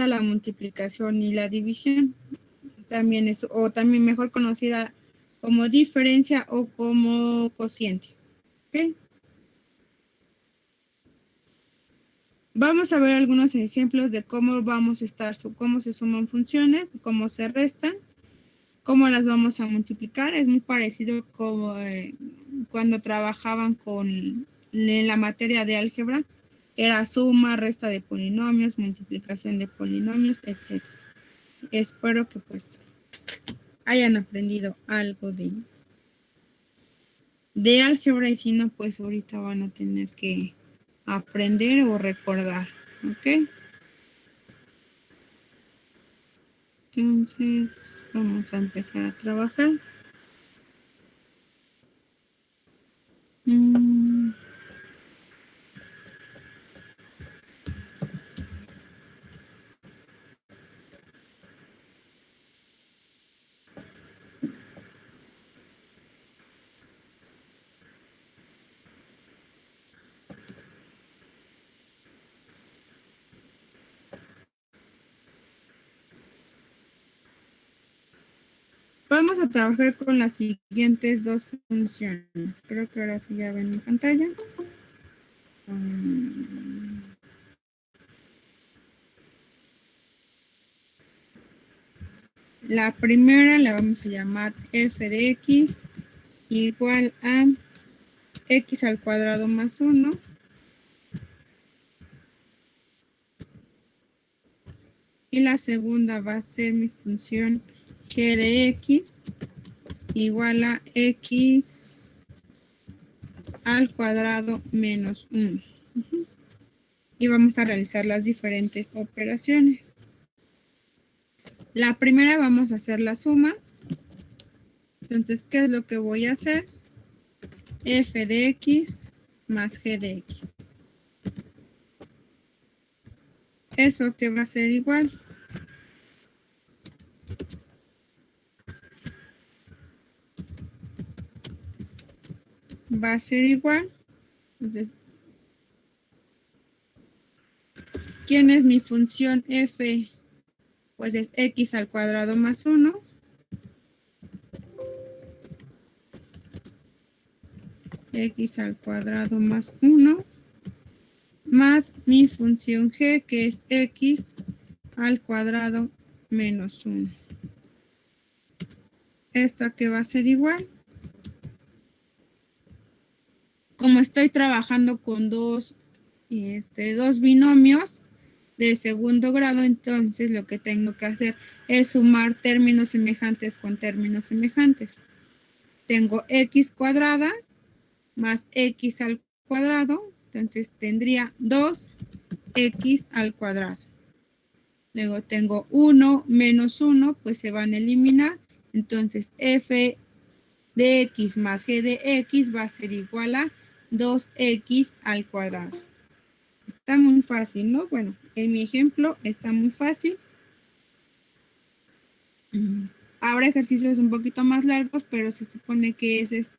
la multiplicación y la división. También es, o también mejor conocida como diferencia o como cociente. ¿Okay? Vamos a ver algunos ejemplos de cómo vamos a estar, cómo se suman funciones, cómo se restan, cómo las vamos a multiplicar. Es muy parecido como cuando trabajaban con la materia de álgebra. Era suma, resta de polinomios, multiplicación de polinomios, etc. Espero que pues hayan aprendido algo de álgebra y si no, pues ahorita van a tener que aprender o recordar, ¿ok? Entonces, vamos a empezar a trabajar. Vamos a trabajar con las siguientes dos funciones. Creo que ahora sí ya ven mi pantalla. La primera la vamos a llamar f de x igual a x al cuadrado más 1 y la segunda va a ser mi función g de x igual a x al cuadrado menos 1. Y vamos a realizar las diferentes operaciones. La primera vamos a hacer la suma. Entonces, ¿qué es lo que voy a hacer? F de x más g de x. Eso que va a ser igual. Va a ser igual. Entonces, ¿quién es mi función f? Pues es x al cuadrado más 1. X al cuadrado más 1. Más mi función g, que es x al cuadrado menos 1. Esta que va a ser igual. Como estoy trabajando con dos binomios de segundo grado, entonces lo que tengo que hacer es sumar términos semejantes con términos semejantes. Tengo x cuadrada más x al cuadrado, entonces tendría 2x al cuadrado. Luego tengo 1 menos 1, pues se van a eliminar. Entonces f de x más g de x va a ser igual a 2x al cuadrado. Está muy fácil, ¿no? Bueno, en mi ejemplo está muy fácil. Ahora ejercicios un poquito más largos, pero se supone que esa es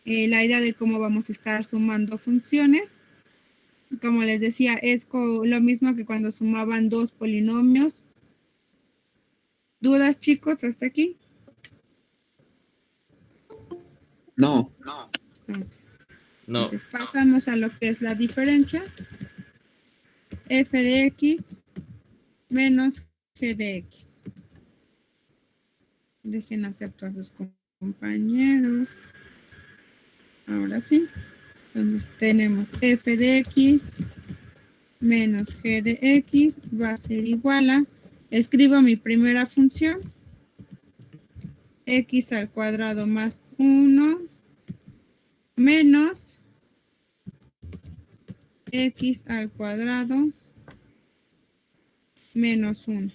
la idea de cómo vamos a estar sumando funciones. Como les decía, es lo mismo que cuando sumaban dos polinomios. ¿Dudas, chicos, hasta aquí? No. Okay. No. Entonces pasamos a lo que es la diferencia. F de x menos g de x. Dejen aceptar a sus compañeros. Ahora sí. Entonces tenemos f de x menos g de x va a ser igual a, escribo mi primera función, x al cuadrado más 1 menos x al cuadrado menos 1.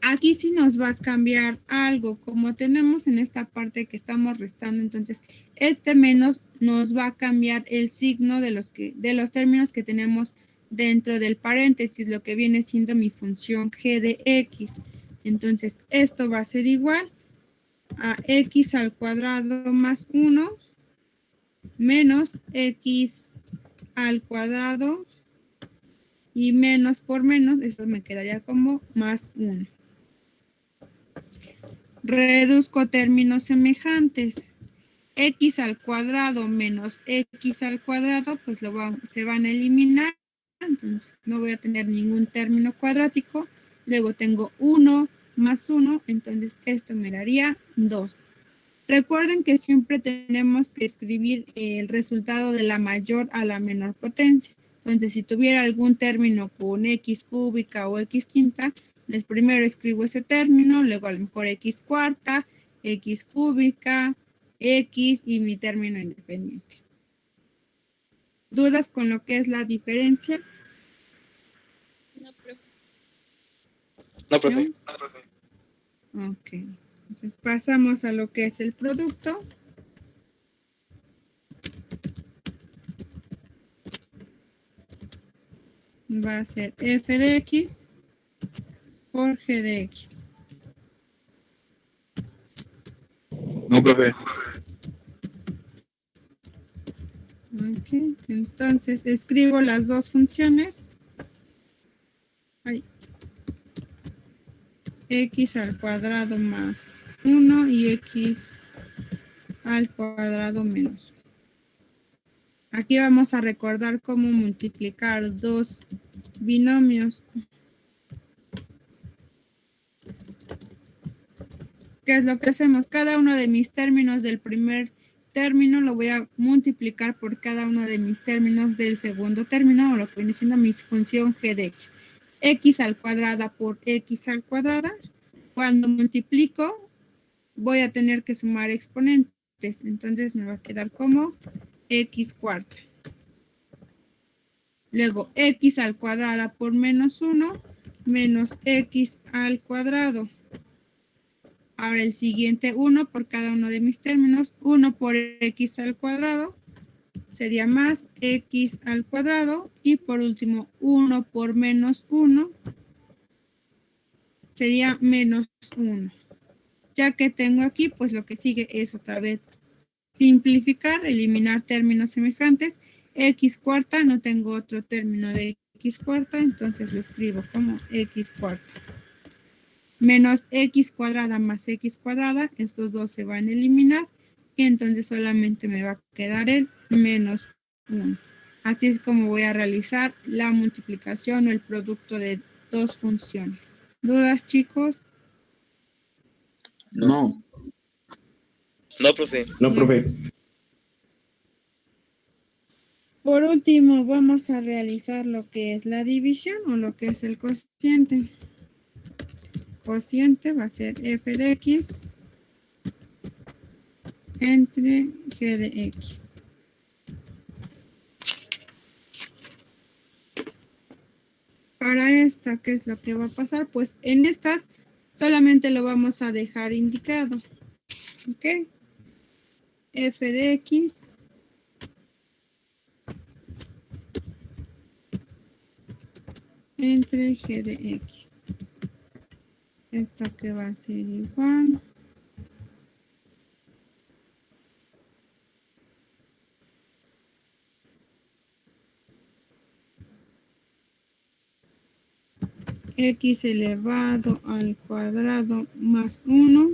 Aquí sí nos va a cambiar algo, como tenemos en esta parte que estamos restando, entonces este menos nos va a cambiar el signo de los términos que tenemos dentro del paréntesis, lo que viene siendo mi función g de x. Entonces esto va a ser igual a x al cuadrado más 1 menos x al cuadrado y menos por menos, esto me quedaría como más 1. Reduzco términos semejantes. X al cuadrado menos X al cuadrado, pues se van a eliminar. Entonces no voy a tener ningún término cuadrático. Luego tengo 1 más 1, entonces esto me daría 2. Recuerden que siempre tenemos que escribir el resultado de la mayor a la menor potencia. Entonces, si tuviera algún término con X cúbica o X quinta, pues primero escribo ese término, luego a lo mejor X cuarta, X cúbica, X y mi término independiente. ¿Dudas con lo que es la diferencia? No, profe. No, profe. Ok. Entonces pasamos a lo que es el producto. Va a ser f de x por g de x. No, profe. Ok, entonces escribo las dos funciones. Ahí. X al cuadrado más 1 y X al cuadrado menos 1. Aquí vamos a recordar cómo multiplicar dos binomios. ¿Qué es lo que hacemos? Cada uno de mis términos del primer término lo voy a multiplicar por cada uno de mis términos del segundo término, o lo que viene siendo mi función g de x. X al cuadrado por x al cuadrado. Cuando multiplico, voy a tener que sumar exponentes. Entonces me va a quedar como x cuarta. Luego x al cuadrado por menos 1 menos x al cuadrado. Ahora el siguiente 1 por cada uno de mis términos. 1 por x al cuadrado sería más x al cuadrado. Y por último 1 por menos 1 sería menos 1. Ya que tengo aquí, pues lo que sigue es otra vez simplificar, eliminar términos semejantes. X cuarta, no tengo otro término de x cuarta, entonces lo escribo como x cuarta. Menos x cuadrada más x cuadrada, estos dos se van a eliminar y entonces solamente me va a quedar el menos 1. Así es como voy a realizar la multiplicación o el producto de dos funciones. ¿Dudas, chicos? No. No, profe. No, profe. Por último, vamos a realizar lo que es la división o lo que es el cociente. Cociente va a ser f de x entre g de x. Para esta, ¿qué es lo que va a pasar? Pues en estas solamente lo vamos a dejar indicado. ¿Ok? F de x entre g de x. Esto que va a ser igual. X elevado al cuadrado más 1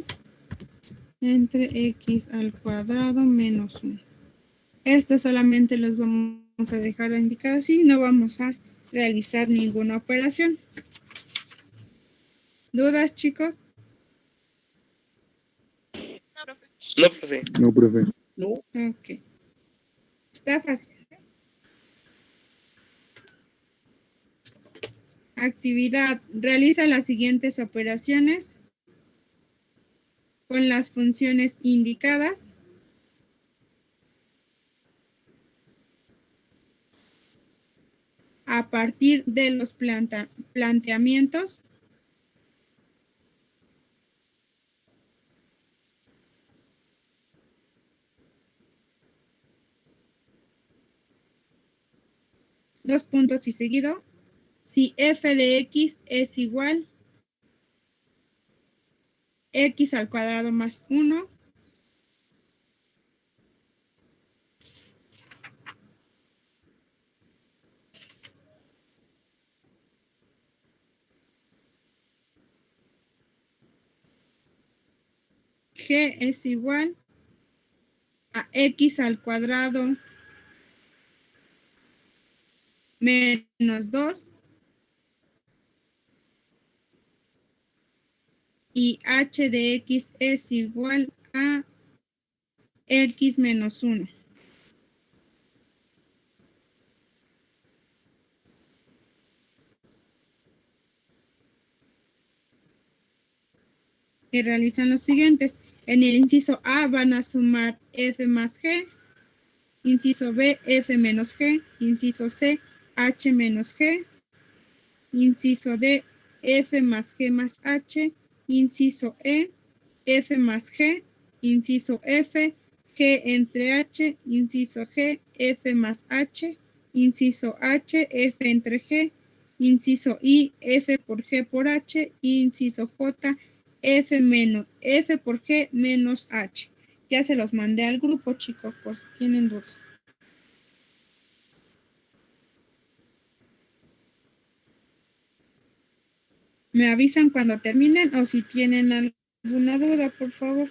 entre x al cuadrado menos 1. Esto solamente los vamos a dejar indicados y no vamos a realizar ninguna operación. ¿Dudas, chicos? No, profe. No, profe. No. Ok. Está fácil. Actividad. Realiza las siguientes operaciones con las funciones indicadas. A partir de los planteamientos. Dos puntos y seguido. Si f de x es igual x al cuadrado más 1 G es igual a X al cuadrado menos 2 y H de X es igual a X menos 1. Y realizan los siguientes. En el inciso A van a sumar F más G, inciso B, F menos G, inciso C, H menos G, inciso D, F más G más H, inciso E, F más G, inciso F, G entre H, inciso G, F más H, inciso H, F entre G, inciso I, F por G por H, inciso J, F por G menos H. Ya se los mandé al grupo, chicos, por si tienen dudas. Me avisan cuando terminen o si tienen alguna duda, por favor.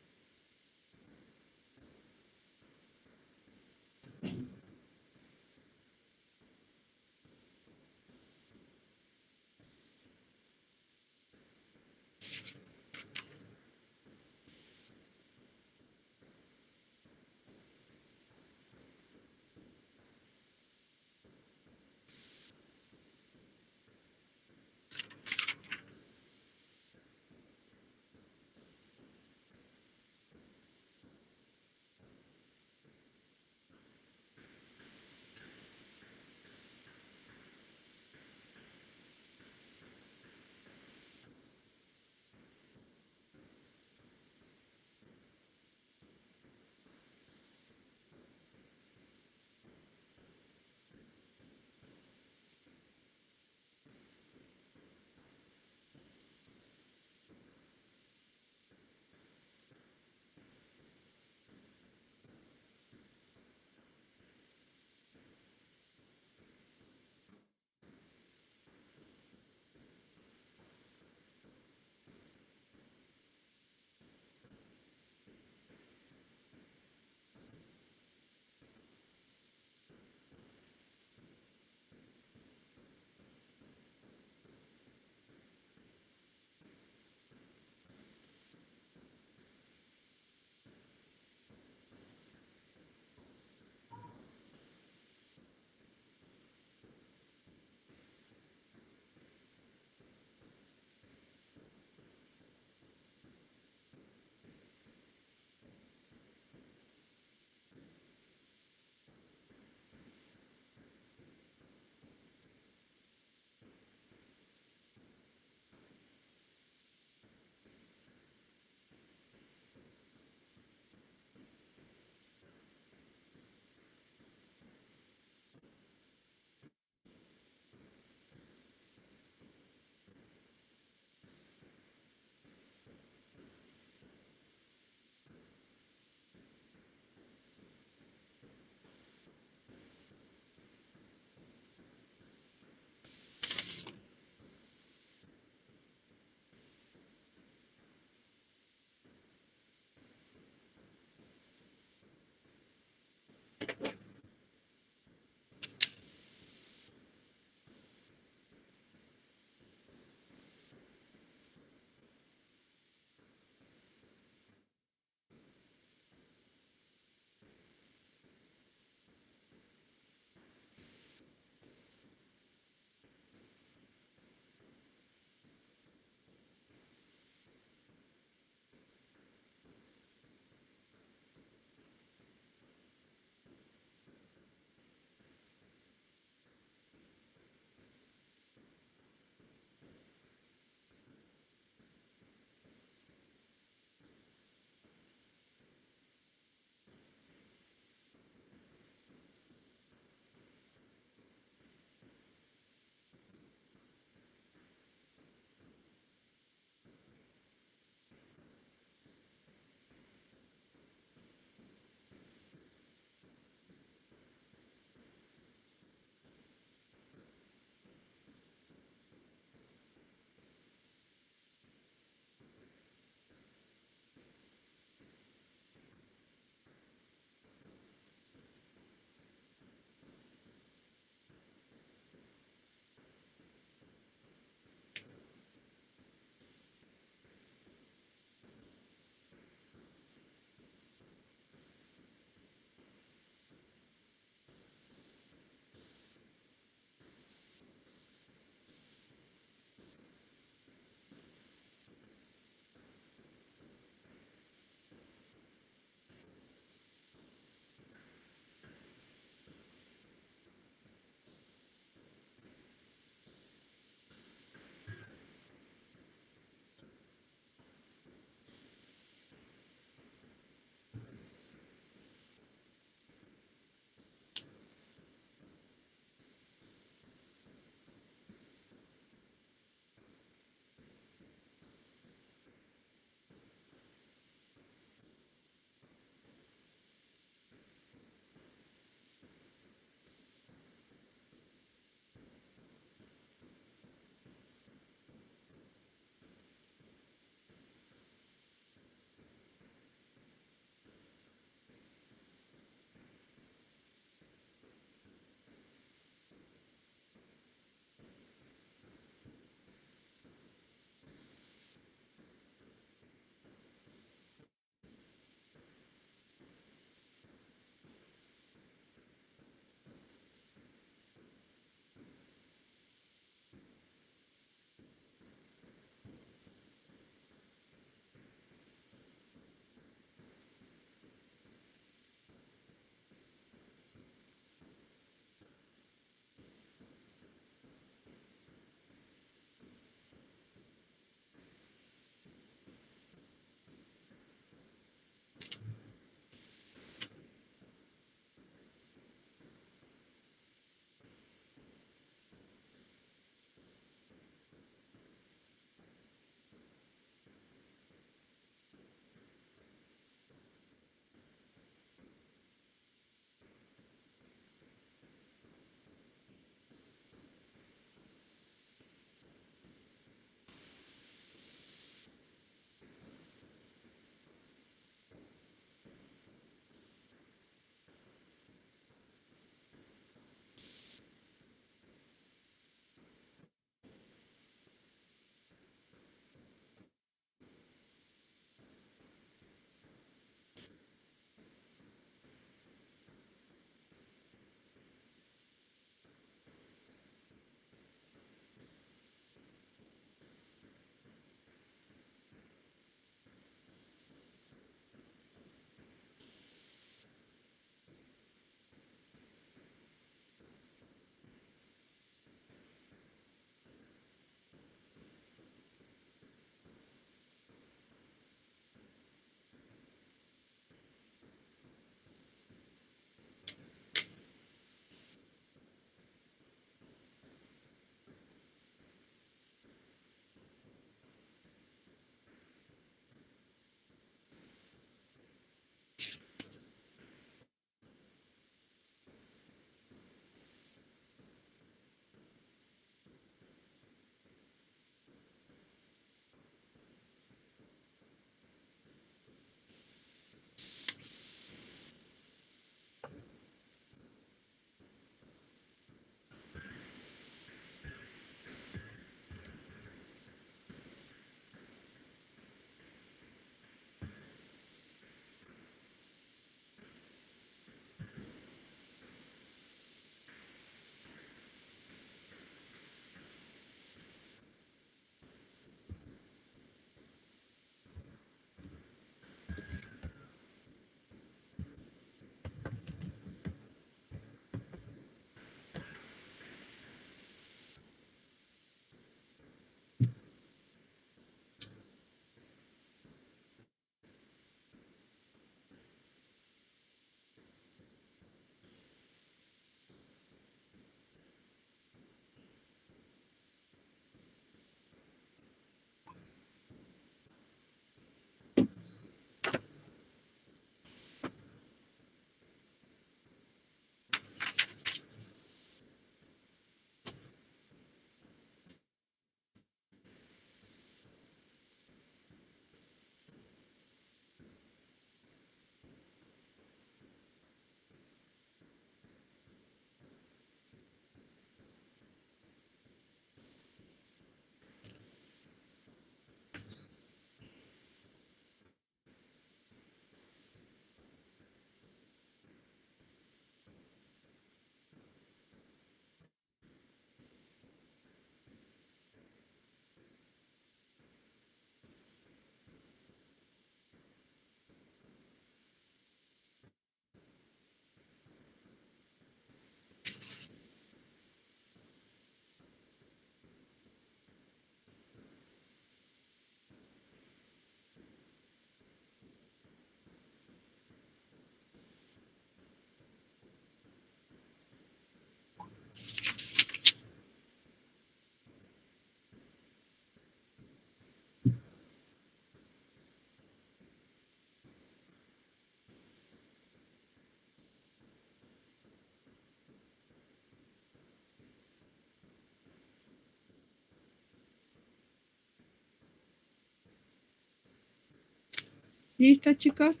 ¿Listo, chicos?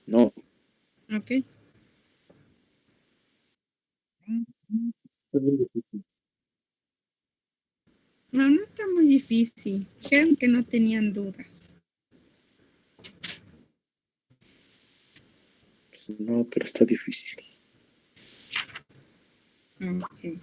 No. Ok. No, no está muy difícil. Dijeron que no tenían dudas. No, pero está difícil. Ok.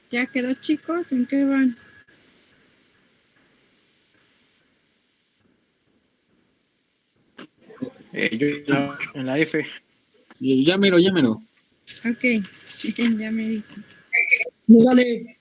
¿Ya quedó, chicos? ¿En qué van? Yo en la F. Llámelo. Ok, ya me di. Dale.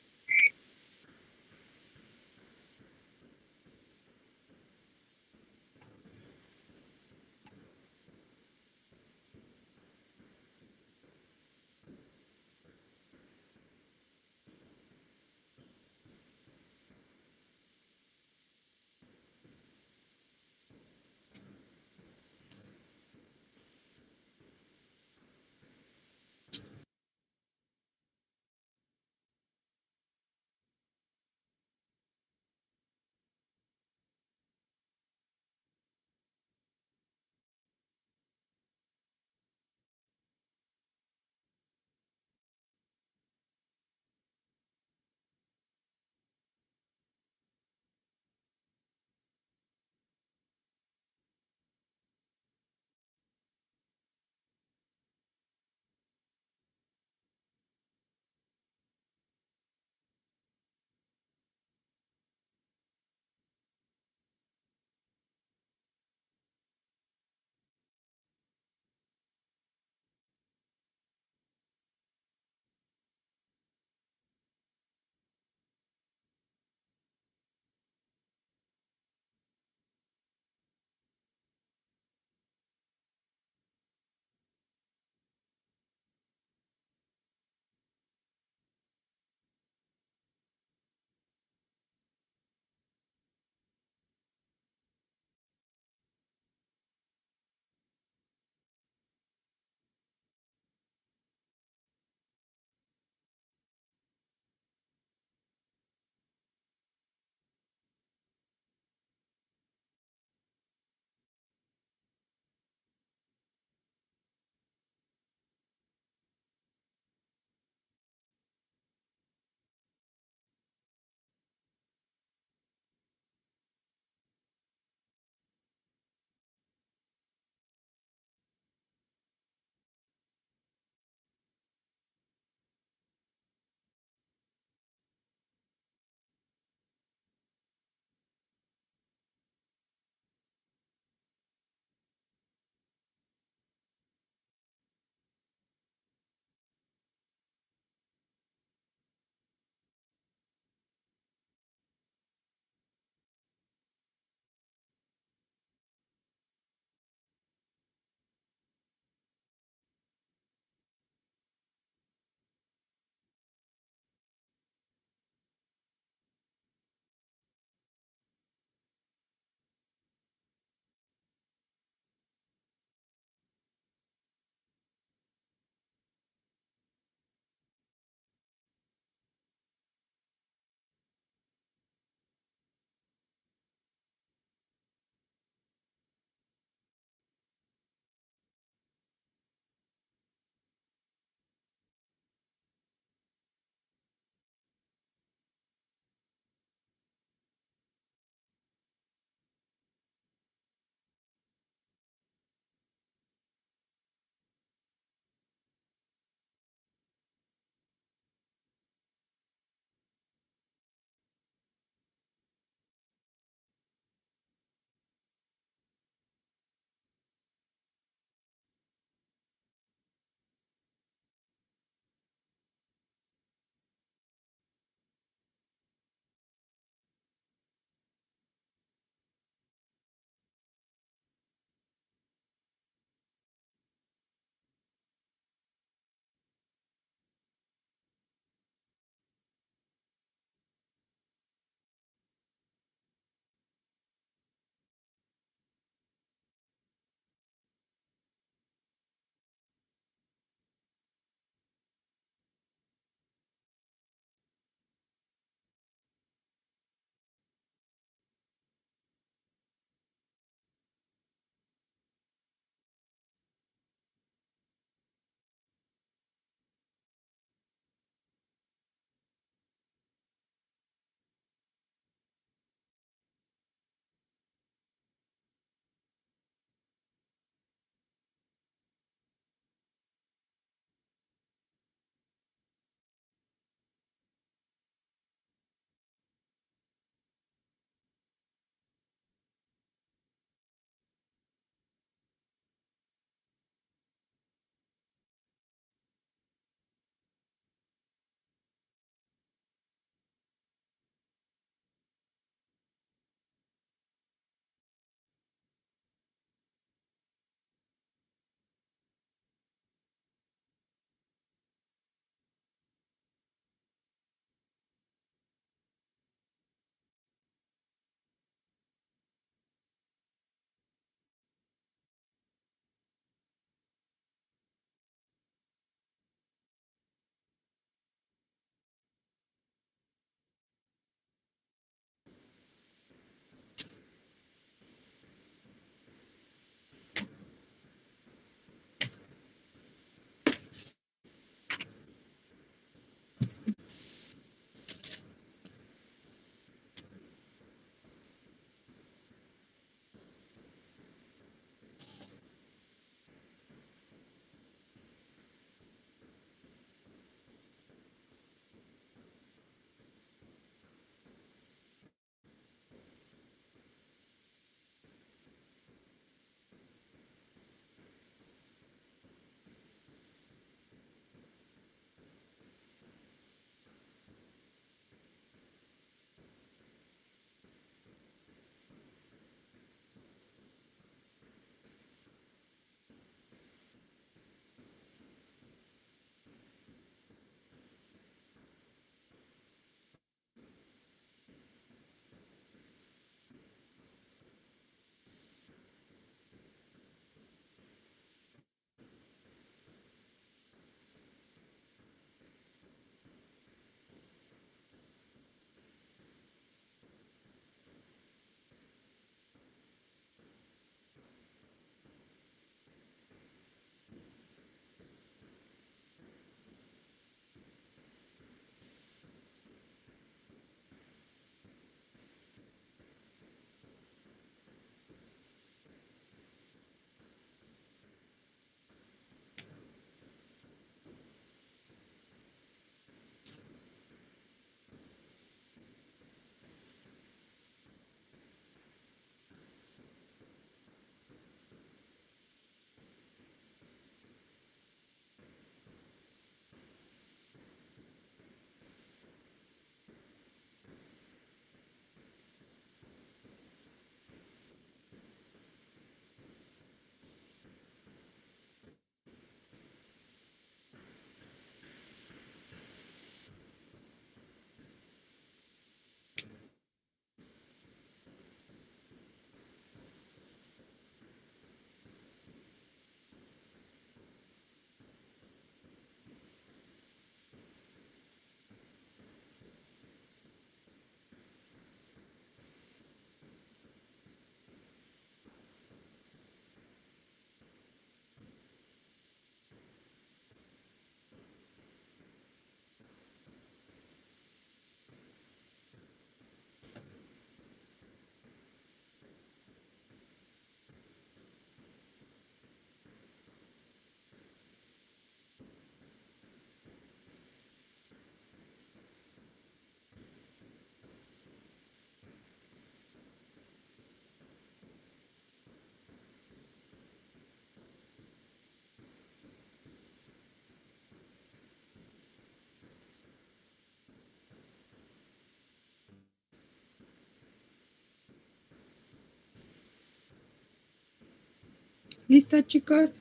¿Listo, chicos?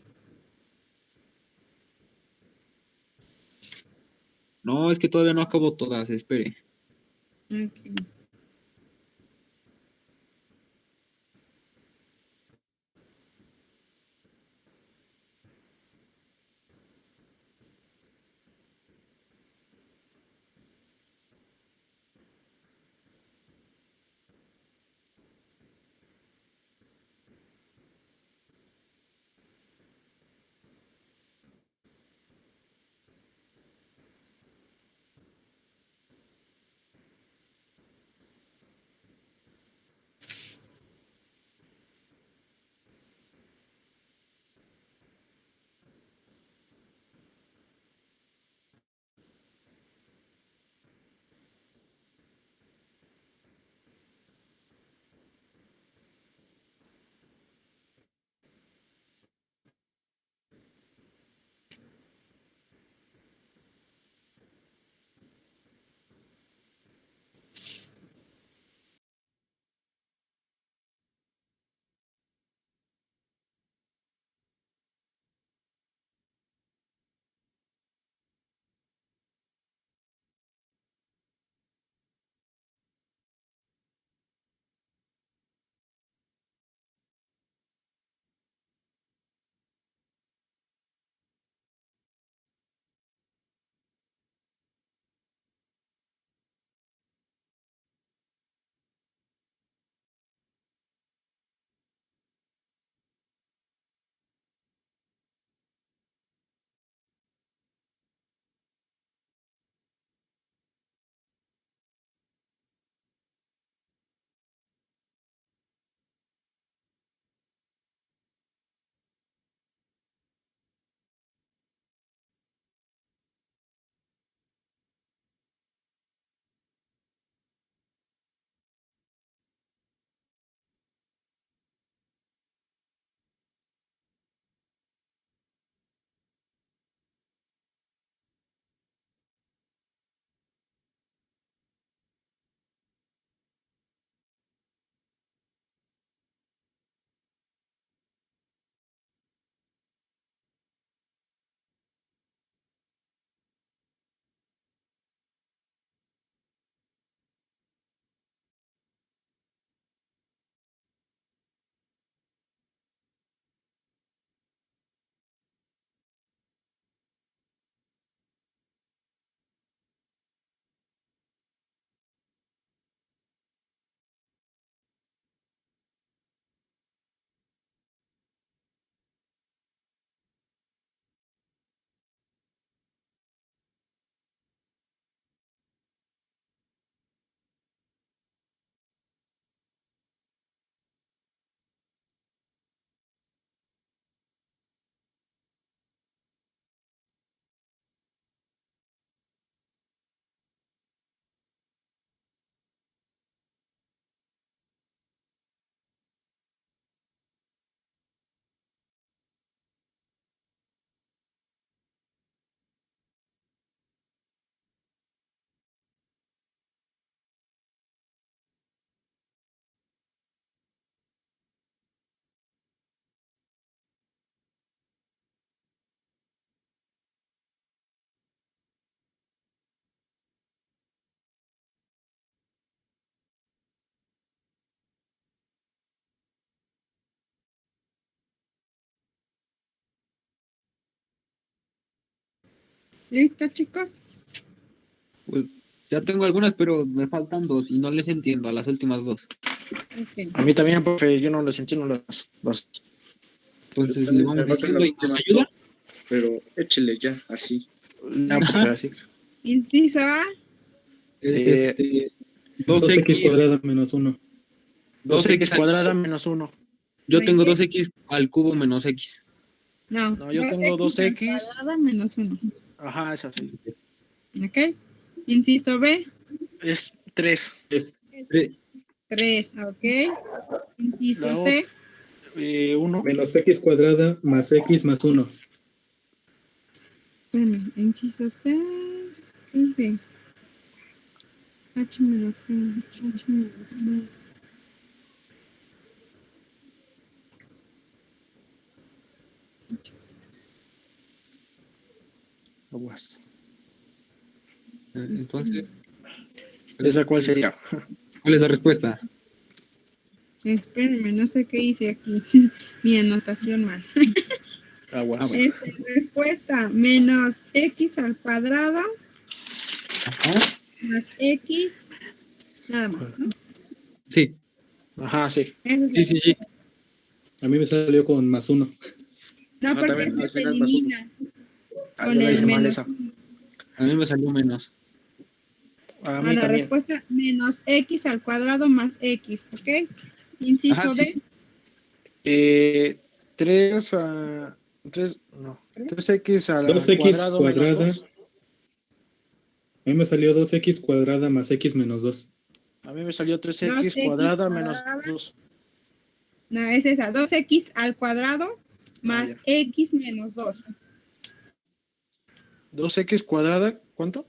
No, es que todavía no acabo todas, espere. Ok. ¿Listo, chicos? Pues, ya tengo algunas, pero me faltan dos y no les entiendo a las últimas dos. Ok. A mí también, profe, yo no les entiendo las. Entonces le vamos diciendo y nos ayuda. Pero échele ya, así. No, profe, así. Inciso A. Es Eh, 2x, cuadrada menos 1. 2x 2x cuadrada menos 1. Yo Muy tengo bien. 2x al cubo menos x. No, No, yo 2x tengo al 2x. cuadrado menos 1. Ajá, es así. ¿Ok? Inciso B. Es 3. Es 3. ¿Ok? Inciso La otra, C. 1. Menos x cuadrada más x más 1. Bueno, inciso C. Es de H menos G. H menos B. Aguas. Entonces, ¿Esa cuál sería? ¿cuál es la respuesta? Espérenme, no sé qué hice aquí. Mi anotación mal. Aguas. bueno. Respuesta, menos x al cuadrado Ajá. más x, nada más, ¿no? Sí, Ajá, sí. Esa es la sí, sí, sí. respuesta. A mí me salió con +1. No, porque también ese al se final más uno. elimina Ah, con yo la el hice mal menos esa. 1. A mí me salió menos. A mí Ahora, también. respuesta, menos x al cuadrado más x, ¿ok? Ajá, Inciso sí. D. 3 a... 3, no. 3x al 2x cuadrado menos cuadrada. 2. A mí me salió 2x cuadrada más x menos 2. A mí me salió 3x 2x cuadrada menos cuadrada. 2. No, es esa. 2x al cuadrado más ya. x menos 2. 2x cuadrada, ¿cuánto?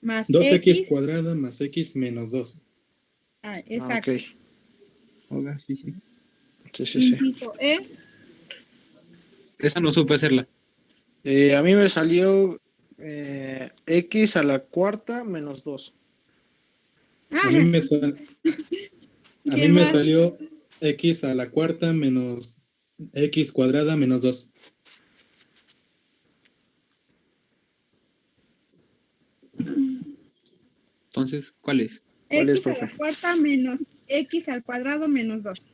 Más 2x x. cuadrada más x menos 2. Ah, Exacto. ok. Hola, sí, sí. Sí, sí, sí. Inciso E. Esa no supe hacerla. A mí me salió x a la cuarta menos 2. A mí Ah, me, sal- a mí ¿quién me más? salió x a la cuarta menos x cuadrada menos 2. Entonces, ¿cuál es? ¿Cuál es, X a la profe? cuarta menos x al cuadrado menos 2.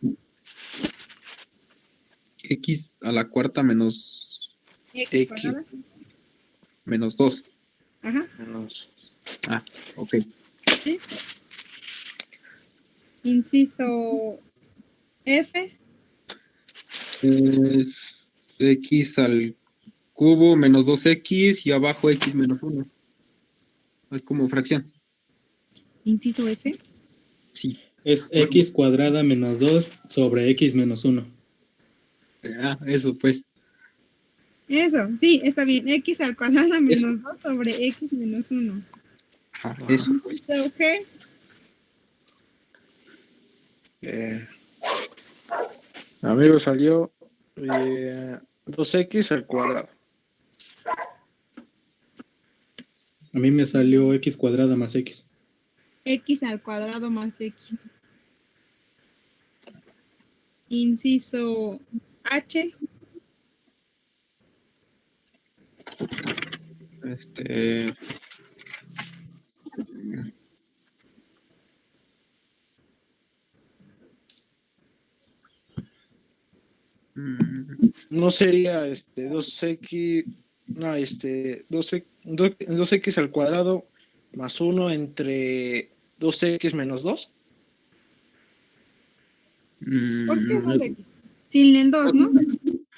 X a la cuarta menos X X cuadrada. menos 2. Ajá. menos... Ah, ok. ¿Sí? Inciso F. Es X al cubo menos 2x y abajo x menos 1. Es como fracción. Inciso F. Sí. Es Bueno, x cuadrada menos 2 sobre x menos 1. eso pues. Eso, sí, está bien. X al cuadrado Eso. menos 2 sobre x menos 1. Ajá, eso pues. Inciso G. A mí me salió 2x al cuadrado. A mí me salió x cuadrada más x. X al cuadrado más x. Inciso H. Este. mm, No sería 2x, no, 2x al cuadrado más 1 entre 2x menos 2. ¿Por qué mm, 2x? Sin el 2, ¿no?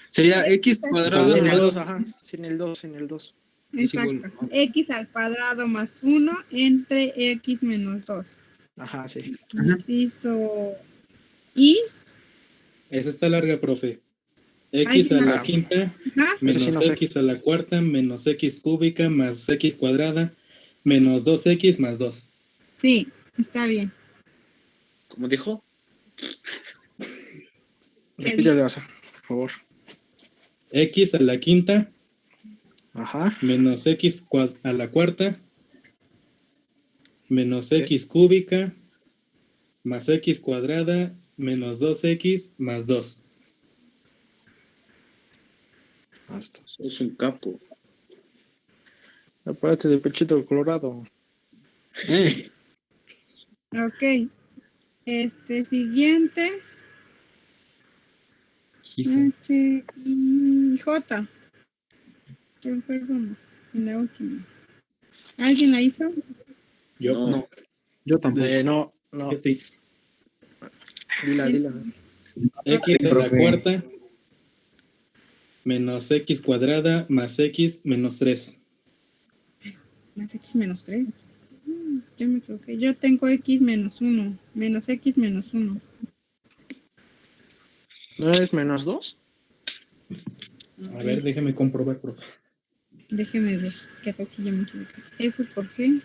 Sería x X al cuadrado Sin el más. 2, ajá, sin el 2, sin el 2. Es igual. Exacto. X al cuadrado más 1 entre x menos 2. Ajá, sí. Ajá. Inciso I. Esa está larga, profe. X ¿Alguien a más? la quinta Ajá. Ese sí menos no sé. x a la cuarta menos x cúbica más x cuadrada menos 2x más 2. Sí, está bien. ¿Cómo dijo? ¿Qué Repite dijo? de base, por favor. X a la quinta Ajá. menos x a la cuarta menos Sí. x cúbica más x cuadrada menos 2x más 2. Basta. Es un capo. Apárate de pechito colorado. Ok. Siguiente. Hijo. H, I, J. Perdón, en la última. ¿Alguien la hizo? Yo No. No, yo tampoco. No, sí. dila. X a la Profe. cuarta menos x cuadrada más x menos 3. Más x menos 3. Yo me equivoqué. Yo tengo x menos 1. Menos x menos 1. ¿No es menos 2? A ver, déjame comprobar, profe. Déjeme ver. ¿Qué tal si yo me equivoqué? F por G.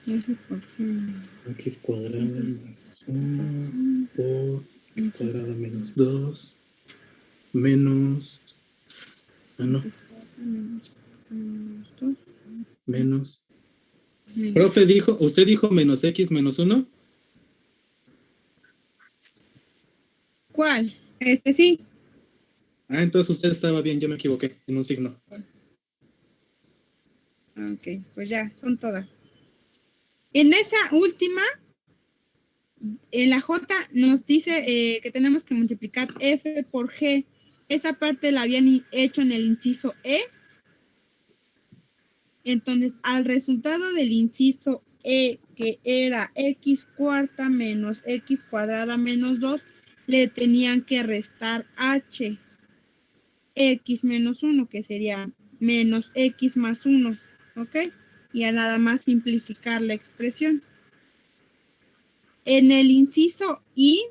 F por G. X cuadrada más 1 por x cuadrada menos 2 menos... Ah, no. Menos. Profe, ¿usted dijo menos X menos 1? ¿Cuál? Sí. Ah, entonces usted estaba bien, yo me equivoqué en un signo. Ok, pues ya, son todas. En esa última, en la J nos dice que tenemos que multiplicar F por G. Esa parte la habían hecho en el inciso E. Entonces, al resultado del inciso E, que era X cuarta menos X cuadrada menos 2, le tenían que restar H. X menos 1, que sería menos X más 1. ¿Ok? Y a nada más simplificar la expresión. En el inciso I,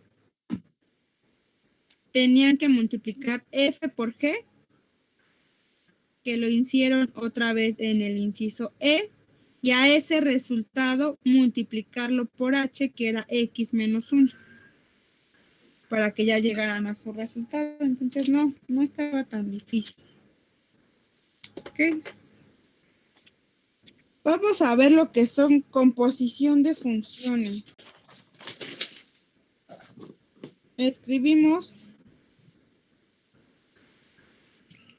tenían que multiplicar F por G, que lo hicieron otra vez en el inciso E, y a ese resultado multiplicarlo por H, que era X menos 1, para que ya llegaran a su resultado. Entonces no estaba tan difícil. Ok. Vamos a ver lo que son composición de funciones. Escribimos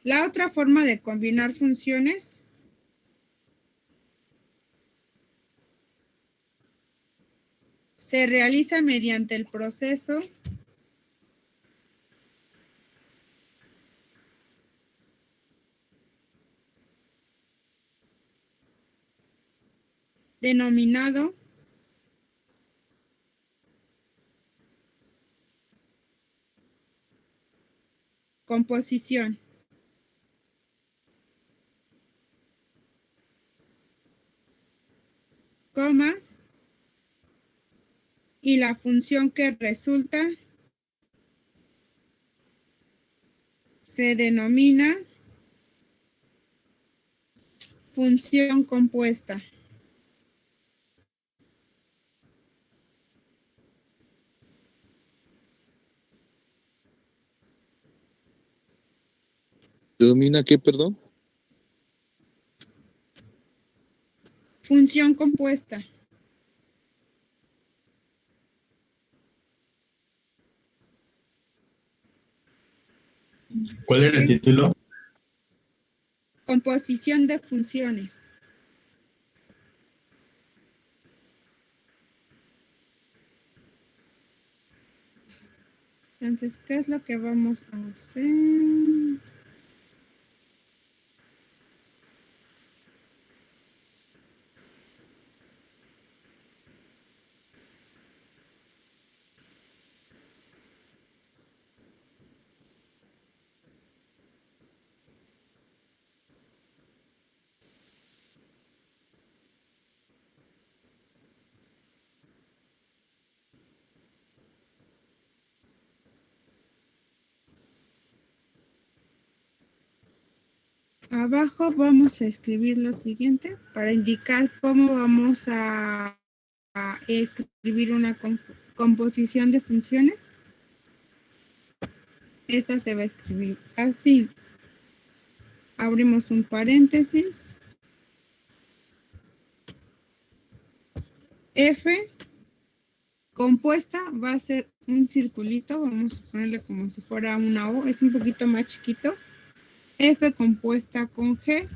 la otra forma de combinar funciones. Se realiza mediante el proceso denominado composición. Coma, y la función que resulta se denomina función compuesta. ¿Denomina qué, perdón? Función compuesta. ¿Cuál era el título? Composición de funciones. Entonces, ¿qué es lo que vamos a hacer? Abajo vamos a escribir lo siguiente para indicar cómo vamos a escribir una composición de funciones. Esa se va a escribir así. Abrimos un paréntesis. F compuesta va a ser un circulito. Vamos a ponerle como si fuera una O. Es un poquito más chiquito. F compuesta con G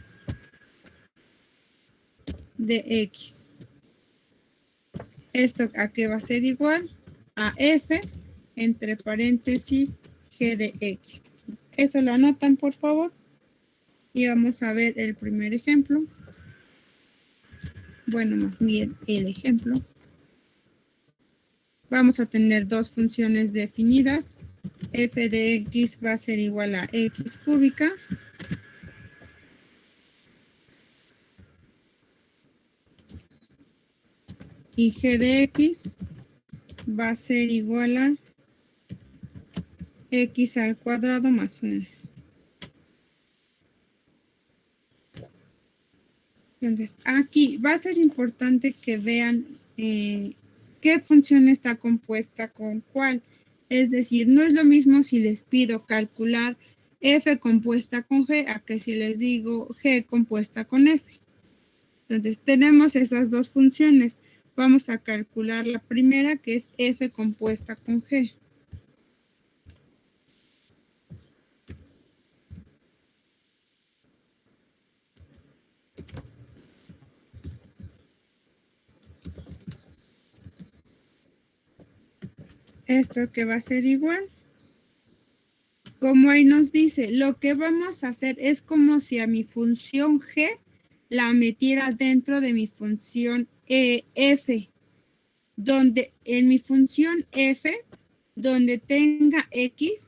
de X. Esto a qué va a ser igual a F entre paréntesis G de X. Eso lo anotan, por favor. Y vamos a ver el primer ejemplo. Bueno, más bien el ejemplo. Vamos a tener dos funciones definidas. F de X va a ser igual a X cúbica. Y G de X va a ser igual a X al cuadrado más 1. Entonces, aquí va a ser importante que vean qué función está compuesta con cuál. Es decir, no es lo mismo si les pido calcular F compuesta con G, a que si les digo G compuesta con F. Entonces, tenemos esas dos funciones. Vamos a calcular la primera, que es F compuesta con G. Esto que va a ser igual. Como ahí nos dice, lo que vamos a hacer es como si a mi función G la metiera dentro de mi función F, donde en mi función F, donde tenga X,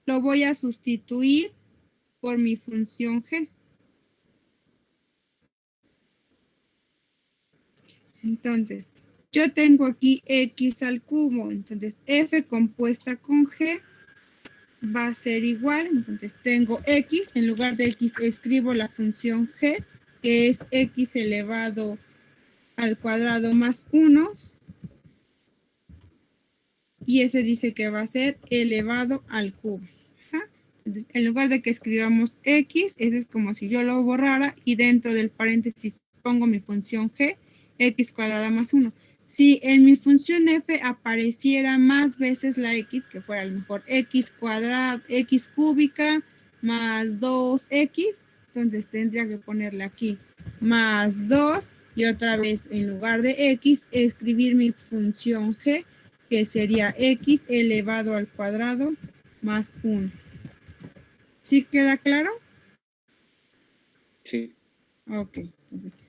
lo voy a sustituir por mi función G. Entonces, yo tengo aquí X al cubo, entonces F compuesta con G va a ser igual, entonces tengo X, en lugar de X escribo la función G, que es X elevado al cuadrado más 1, y ese dice que va a ser elevado al cubo. Entonces, en lugar de que escribamos X, ese es como si yo lo borrara, y dentro del paréntesis pongo mi función G, X cuadrada más 1. Si en mi función F apareciera más veces la X, que fuera a lo mejor X cuadrada, X cúbica más 2X, entonces tendría que ponerle aquí más 2 y otra vez en lugar de X escribir mi función G, que sería X elevado al cuadrado más 1. ¿Sí queda claro? Sí. Ok. Entonces,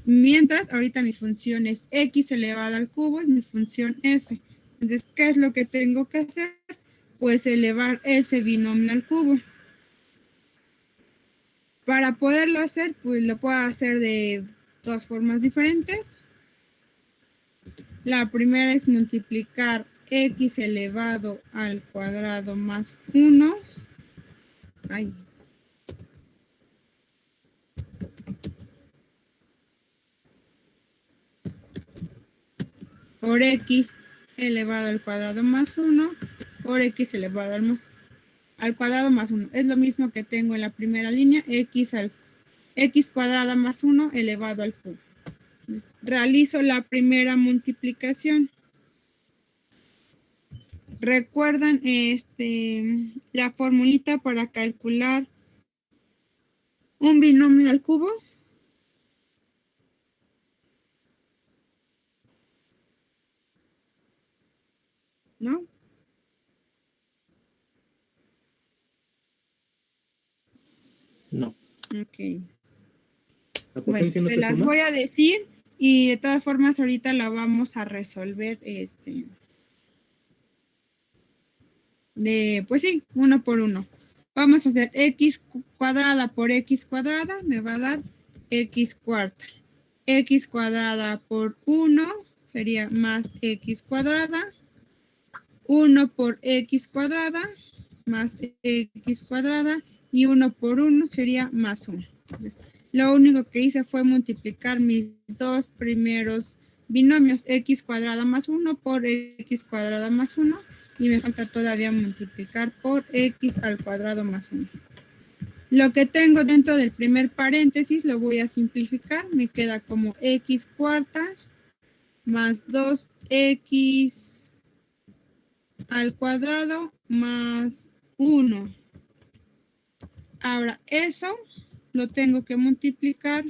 mientras, ahorita mi función es X elevado al cubo, es mi función F. Entonces, ¿qué es lo que tengo que hacer? Pues elevar ese binomio al cubo. Para poderlo hacer, pues lo puedo hacer de dos formas diferentes. La primera es multiplicar X elevado al cuadrado más 1. Ay. Por X elevado al cuadrado más 1 por X elevado al cuadrado más 1. Es lo mismo que tengo en la primera línea, X cuadrada más 1 elevado al cubo. Realizo la primera multiplicación. ¿Recuerdan la formulita para calcular un binomio al cubo? ¿No? No. Ok. ¿A poco Bueno, en que no te se las suma? voy a decir y de todas formas ahorita la vamos a resolver pues sí, uno por uno. Vamos a hacer X cuadrada por X cuadrada, me va a dar X cuarta. X cuadrada por 1 sería más X cuadrada. 1 por X cuadrada más X cuadrada y 1 por 1 sería más 1. Lo único que hice fue multiplicar mis dos primeros binomios, X cuadrada más 1 por X cuadrada más 1, y me falta todavía multiplicar por X al cuadrado más 1. Lo que tengo dentro del primer paréntesis lo voy a simplificar, me queda como X cuarta más 2X al cuadrado más 1. Ahora, eso lo tengo que multiplicar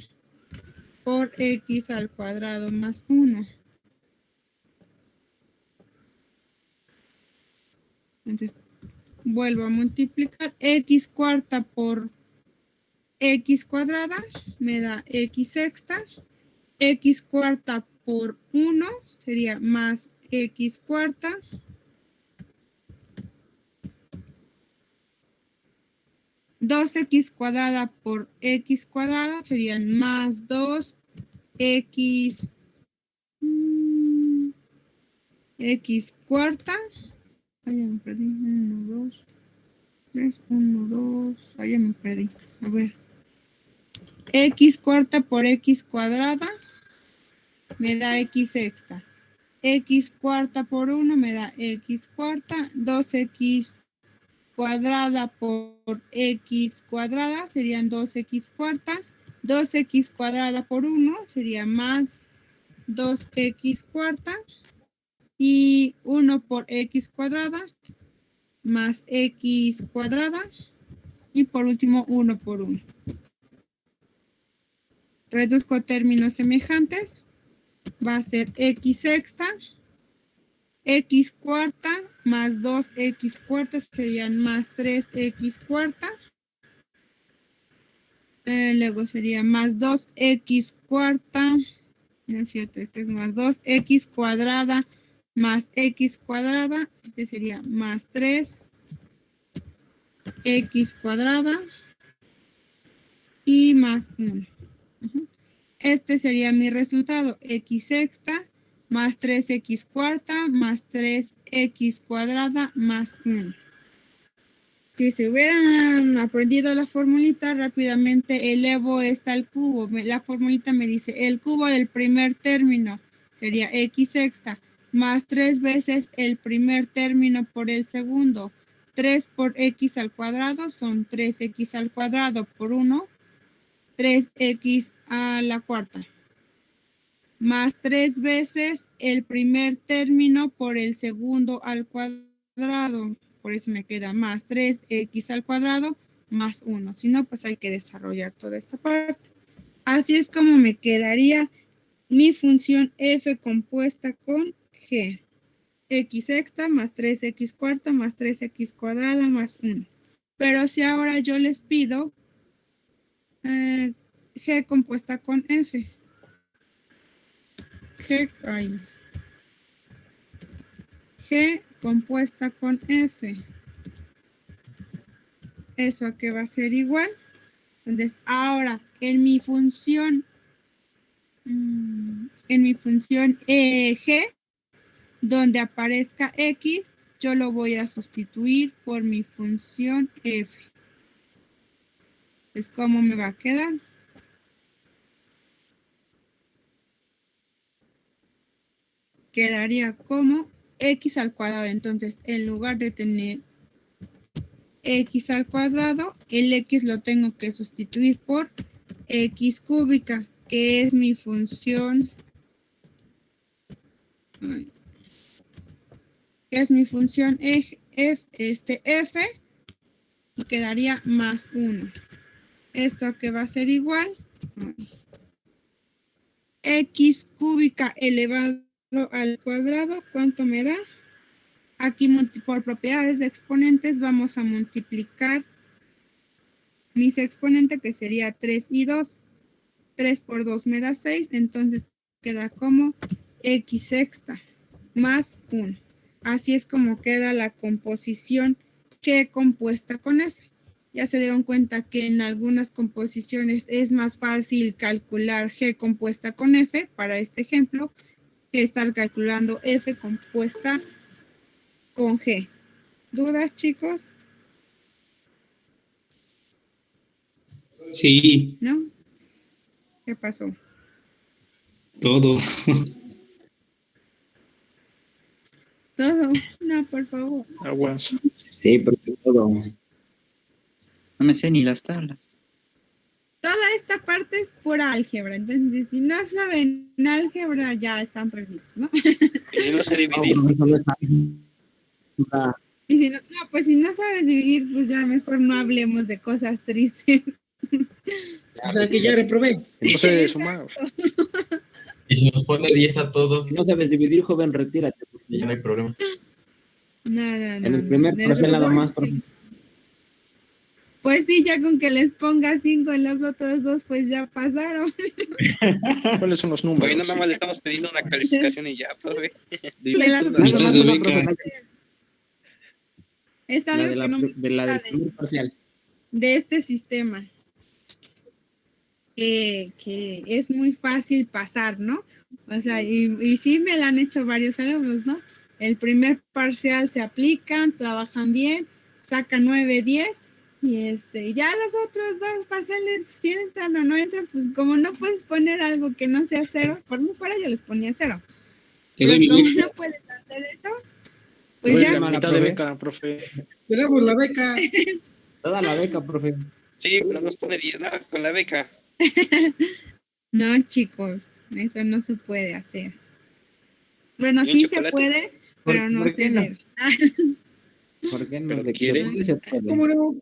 por X al cuadrado más 1. Entonces, vuelvo a multiplicar X cuarta por X cuadrada, me da X sexta. X cuarta por 1 sería más X cuarta. 2X cuadrada por X cuadrada serían más 2X X cuarta. Ay, ya me perdí. 1, 2, 3, 1, 2. Ay, ya me perdí. A ver. X cuarta por X cuadrada me da X sexta. x cuarta por 1 me da x cuarta, 2x cuadrada por x cuadrada serían 2x cuarta, 2x cuadrada por 1 sería más 2x cuarta y 1 por x cuadrada más x cuadrada y por último 1 por 1. Reduzco términos semejantes, va a ser x sexta, x cuarta más 2x cuarta serían más 3x cuarta. Luego sería más 2x cuarta, no es cierto, este es más 2x cuadrada más x cuadrada, este sería más 3x cuadrada y más 1. Este sería mi resultado, x sexta más 3x cuarta más 3x cuadrada más 1. Si se hubieran aprendido la formulita, rápidamente elevo esta al cubo. La formulita me dice el cubo del primer término sería x sexta más 3 veces el primer término por el segundo. 3 por x al cuadrado son 3x al cuadrado por 1, 3x a la cuarta. Más 3 veces el primer término por el segundo al cuadrado. Por eso me queda más 3x al cuadrado más 1. Si no, pues hay que desarrollar toda esta parte. Así es como me quedaría mi función f compuesta con g. X sexta más 3x cuarta más 3x cuadrada más 1. Pero si ahora yo les pido g compuesta con f. G compuesta con f. ¿Eso a qué va a ser igual? Entonces, ahora, en mi función g, donde aparezca x, yo lo voy a sustituir por mi función f. Entonces, ¿cómo me va a quedar? Quedaría como x al cuadrado. Entonces, en lugar de tener x al cuadrado, el x lo tengo que sustituir por x cúbica, que es mi función, f, y quedaría más 1. Esto que va a ser igual, x cúbica elevado al cuadrado, ¿cuánto me da? Aquí por propiedades de exponentes vamos a multiplicar mis exponentes, que sería 3 y 2. 3 por 2 me da 6, entonces queda como x sexta más 1. Así es como queda la composición g compuesta con f. Ya se dieron cuenta que en algunas composiciones es más fácil calcular g compuesta con f, para este ejemplo, que estar calculando f compuesta con g. ¿Dudas, chicos? Sí, ¿No? ¿Qué pasó? todo. Todo. No, por favor. Aguanza. Sí, porque todo. No me sé ni las tablas. Toda esta parte es pura álgebra. Entonces, si no saben álgebra, ya están perdidos, ¿no? Y si no sé dividir. Y si no, pues si no sabes dividir, pues ya mejor no hablemos de cosas tristes. O sea, que ya reprobé. No sé sumar. Y si nos pone 10 a todos, Si no sabes dividir, joven, retírate. ya no hay problema. Nada, En el primer parcial nada más. Pues sí, ya con que les ponga 5 en los otros dos, pues ya pasaron. ¿Cuáles son los números? Porque no nada más le estamos pidiendo una calificación y ya, profe. Mitad de beca. Es La algo de la, que no me de la del gusta primer parcial. de este sistema. Que es muy fácil pasar, ¿no? O sea, y sí me la han hecho varios alumnos, ¿no? El primer parcial se aplican, trabajan bien, sacan 9, 10, y ya los otros dos parciales, si entran o no entran, pues como no puedes poner algo que no sea 0, por mí fuera yo les ponía 0. Te doy Pero mi como beca. no puedes hacer eso, pues Doy ya. la mitad de beca, profe. Te damos la beca. Toda la beca, profe. Sí, pero nos pone 10 no, con la beca. No, chicos, eso no se puede hacer. Bueno, ¿Y un sí se chocolate? puede, pero no ¿Por qué no? ceder. ¿Por qué no? Pero De que quiere. se puede, se puede. ¿Cómo no?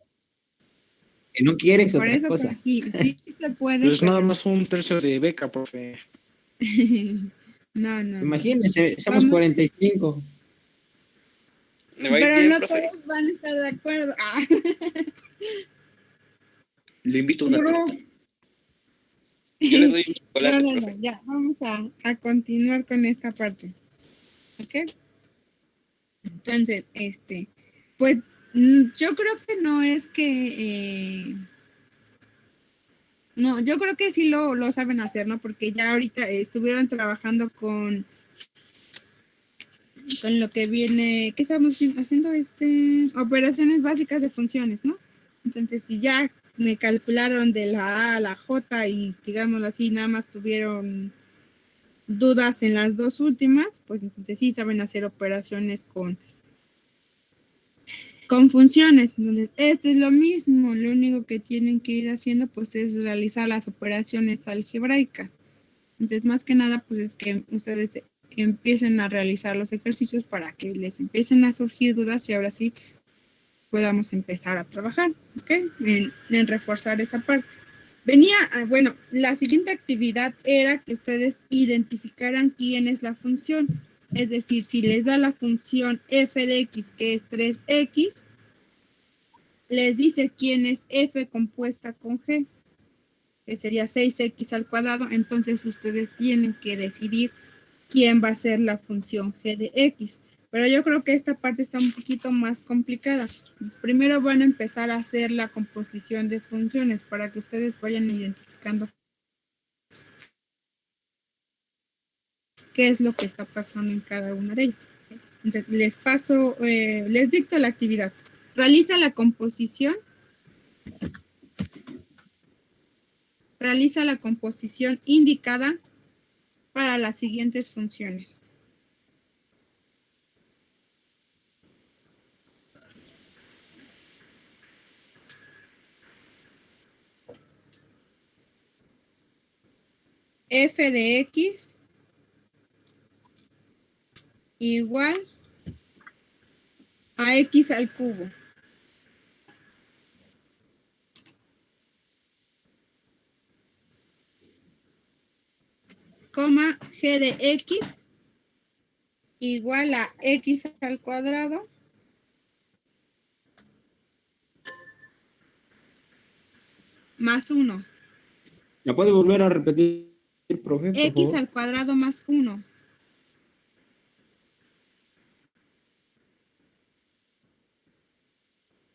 Que no quiere es Por otra eso cosa. aquí sí se puede, Pero es pero nada más un tercio de beca, profe. no. Imagínense, somos Vamos. 45. ¿Me va a ir Pero bien, no profe? todos van a estar de acuerdo. Le invito una ¿Cómo no? torta. Yo le doy un chocolate, No, profe. ya, vamos a continuar con esta parte. ¿Ok? Entonces, pues yo creo que no es que, no, yo creo que sí lo saben hacer, ¿no? Porque ya ahorita estuvieron trabajando con lo que viene, ¿qué estamos haciendo? Operaciones básicas de funciones, ¿no? Entonces, si ya me calcularon de la A a la J y digámoslo así, nada más tuvieron dudas en las dos últimas, pues entonces sí saben hacer operaciones con funciones. Entonces, esto es lo mismo, lo único que tienen que ir haciendo pues es realizar las operaciones algebraicas. Entonces, más que nada, pues es que ustedes empiecen a realizar los ejercicios para que les empiecen a surgir dudas y ahora sí podamos empezar a trabajar, ¿ok? En reforzar esa parte. Bueno, la siguiente actividad era que ustedes identificaran quién es la función. Es decir, si les da la función f de x, que es 3x, les dice quién es f compuesta con g, que sería 6x al cuadrado, entonces ustedes tienen que decidir quién va a ser la función g de x. Pero yo creo que esta parte está un poquito más complicada. Entonces, primero van a empezar a hacer la composición de funciones para que ustedes vayan identificando qué es lo que está pasando en cada una de ellas. Entonces, les dicto la actividad. Realiza la composición indicada para las siguientes funciones. F de x igual a x al cubo. Coma, g de x igual a x al cuadrado más 1. ¿La puede volver a repetir, profe, por X favor? al cuadrado más 1.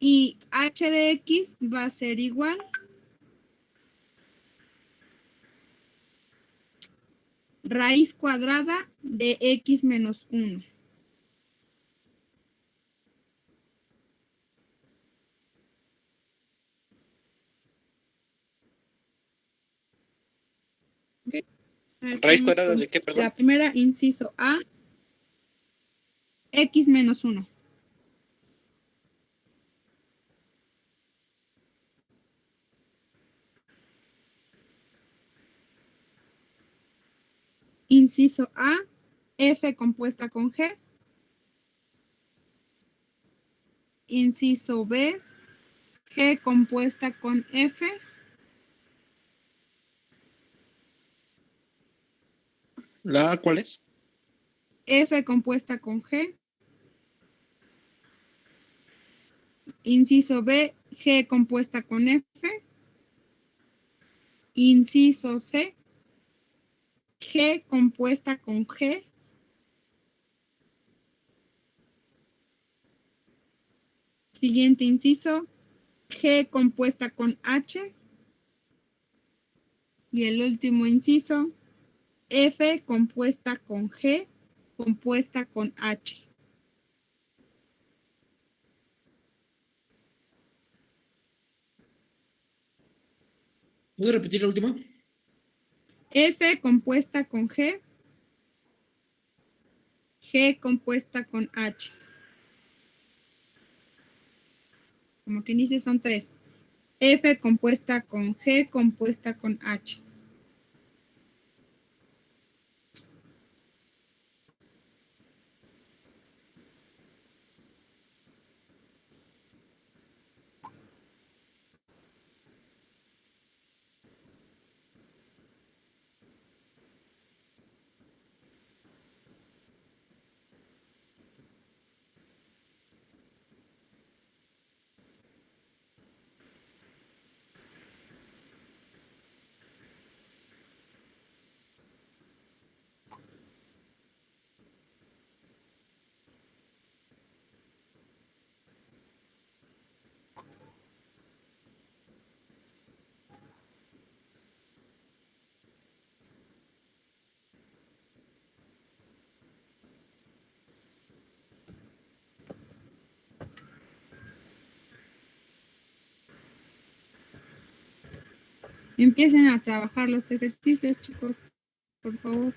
Y h de x va a ser igual raíz cuadrada de x menos 1. Okay. ¿Raíz cuadrada de qué, perdón? La primera, inciso A, x menos 1. Inciso A, f compuesta con g. Inciso B, g compuesta con f. ¿La A cuál es? F compuesta con g. Inciso B, g compuesta con f. Inciso C, g compuesta con g. Siguiente inciso, g compuesta con h. Y el último inciso, f compuesta con g compuesta con h. ¿Puedo repetir la última? F compuesta con G G compuesta con H. Como quien dice, son 3. F compuesta con G compuesta con H. Empiecen a trabajar los ejercicios, chicos, por favor.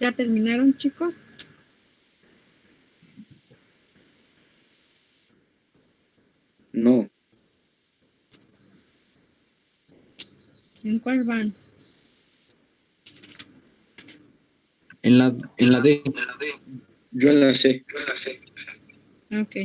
¿Ya terminaron, chicos? No. ¿En cuál van? En la D. Yo la sé. Ok.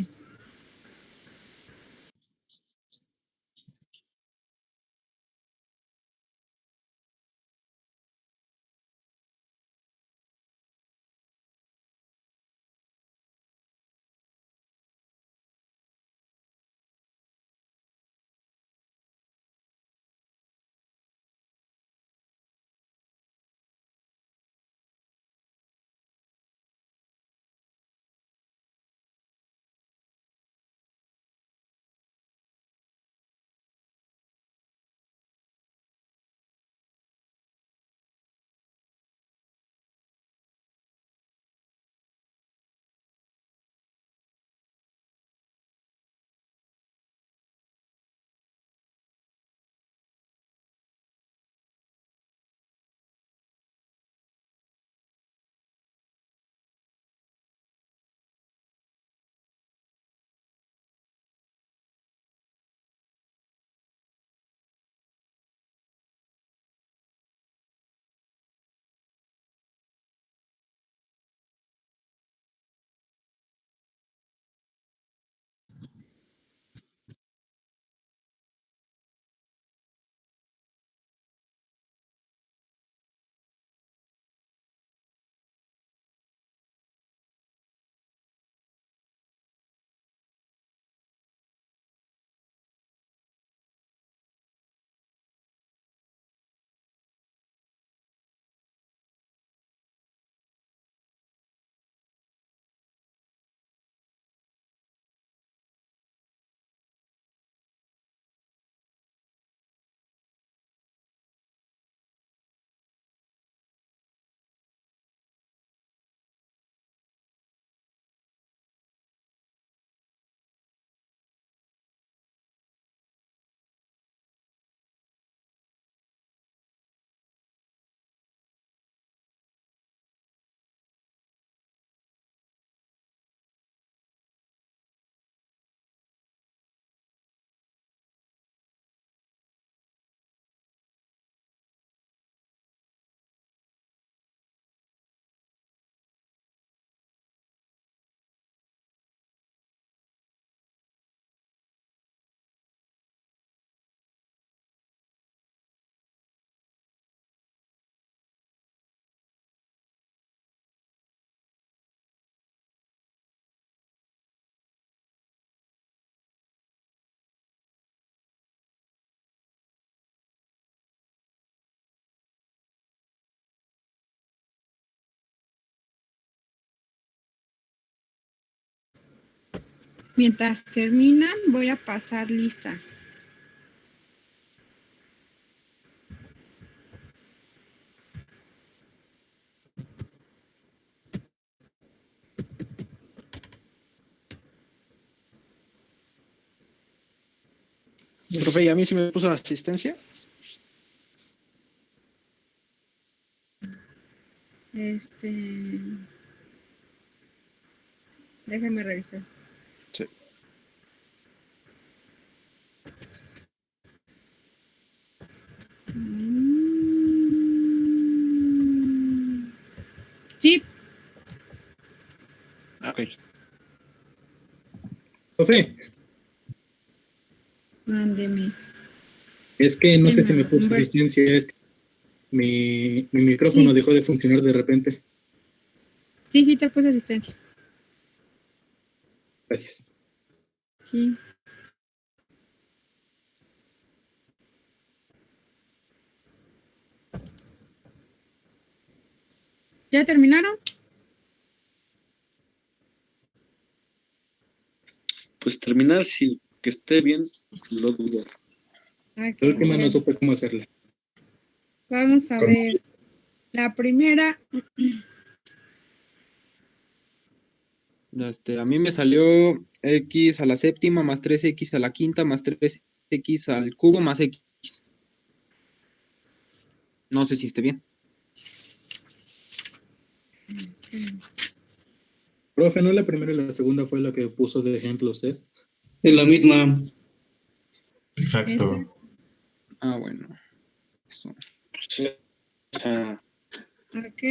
Mientras terminan, voy a pasar lista. Profe, ¿y a mí sí me puso la asistencia? Déjame revisar. Sí. Sí. Ok. Profe, Mándeme. es que no sé si me Dime, puso asistencia, es que mi micrófono Sí. dejó de funcionar de repente. Sí, te puse asistencia. Gracias. Sí. ¿Ya terminaron? Pues terminar, sí, que esté bien, lo dudo. Ok, La última no bien. supe cómo hacerla. Vamos a ver. La primera, A mí me salió x a la séptima más 3x a la quinta más 3x al cubo más x. No sé si esté bien. Profe, ¿no la primera y la segunda fue la que puso de ejemplo usted? Es la misma. Exacto. Ah, bueno. Eso. Sí, o sea, Ok.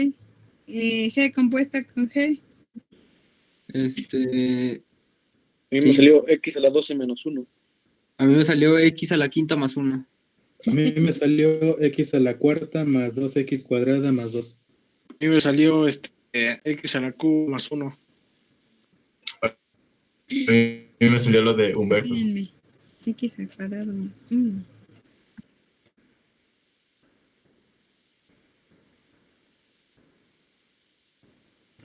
G compuesta con G. a mí me salió X a la 12 menos 1. A mí me salió X a la quinta más 1. A mí me salió x a la cuarta más 2x cuadrada más 2. A mí me salió X a la Q más 1. A mí me salió lo de Humberto. Espérenme. X al cuadrado más 1.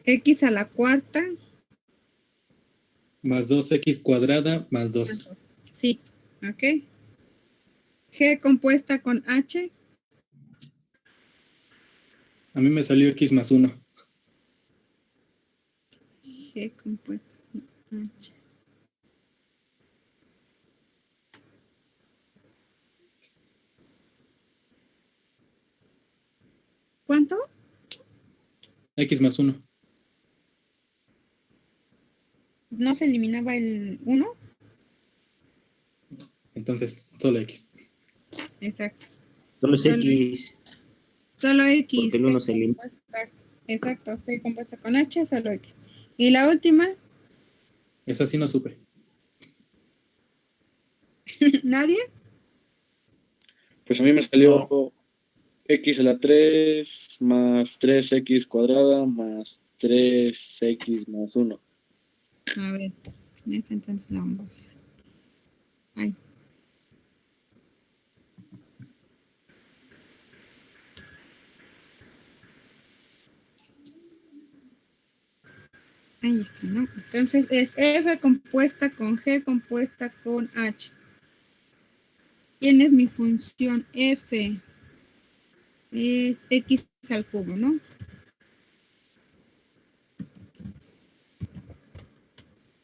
X a la cuarta Más 2x cuadrada más 2. más 2. Sí, ok. G compuesta con H. A mí me salió x más 1. G compuesta con H. ¿Cuánto? X más 1. ¿No se eliminaba el 1? Entonces, solo x. Exacto. Solo es Solo X. Solo X. Porque el 1 se elimina. Exacto, G compuesta con H, solo X. Y la última, Esa sí no supe. ¿nadie? Pues a mí me salió X a la 3 más 3X cuadrada más 3X más 1. A ver, en este entonces la vamos a hacer. Ay. Ahí está, ¿no? Entonces es F compuesta con G compuesta con H. ¿Quién es mi función F? Es X al cubo, ¿no?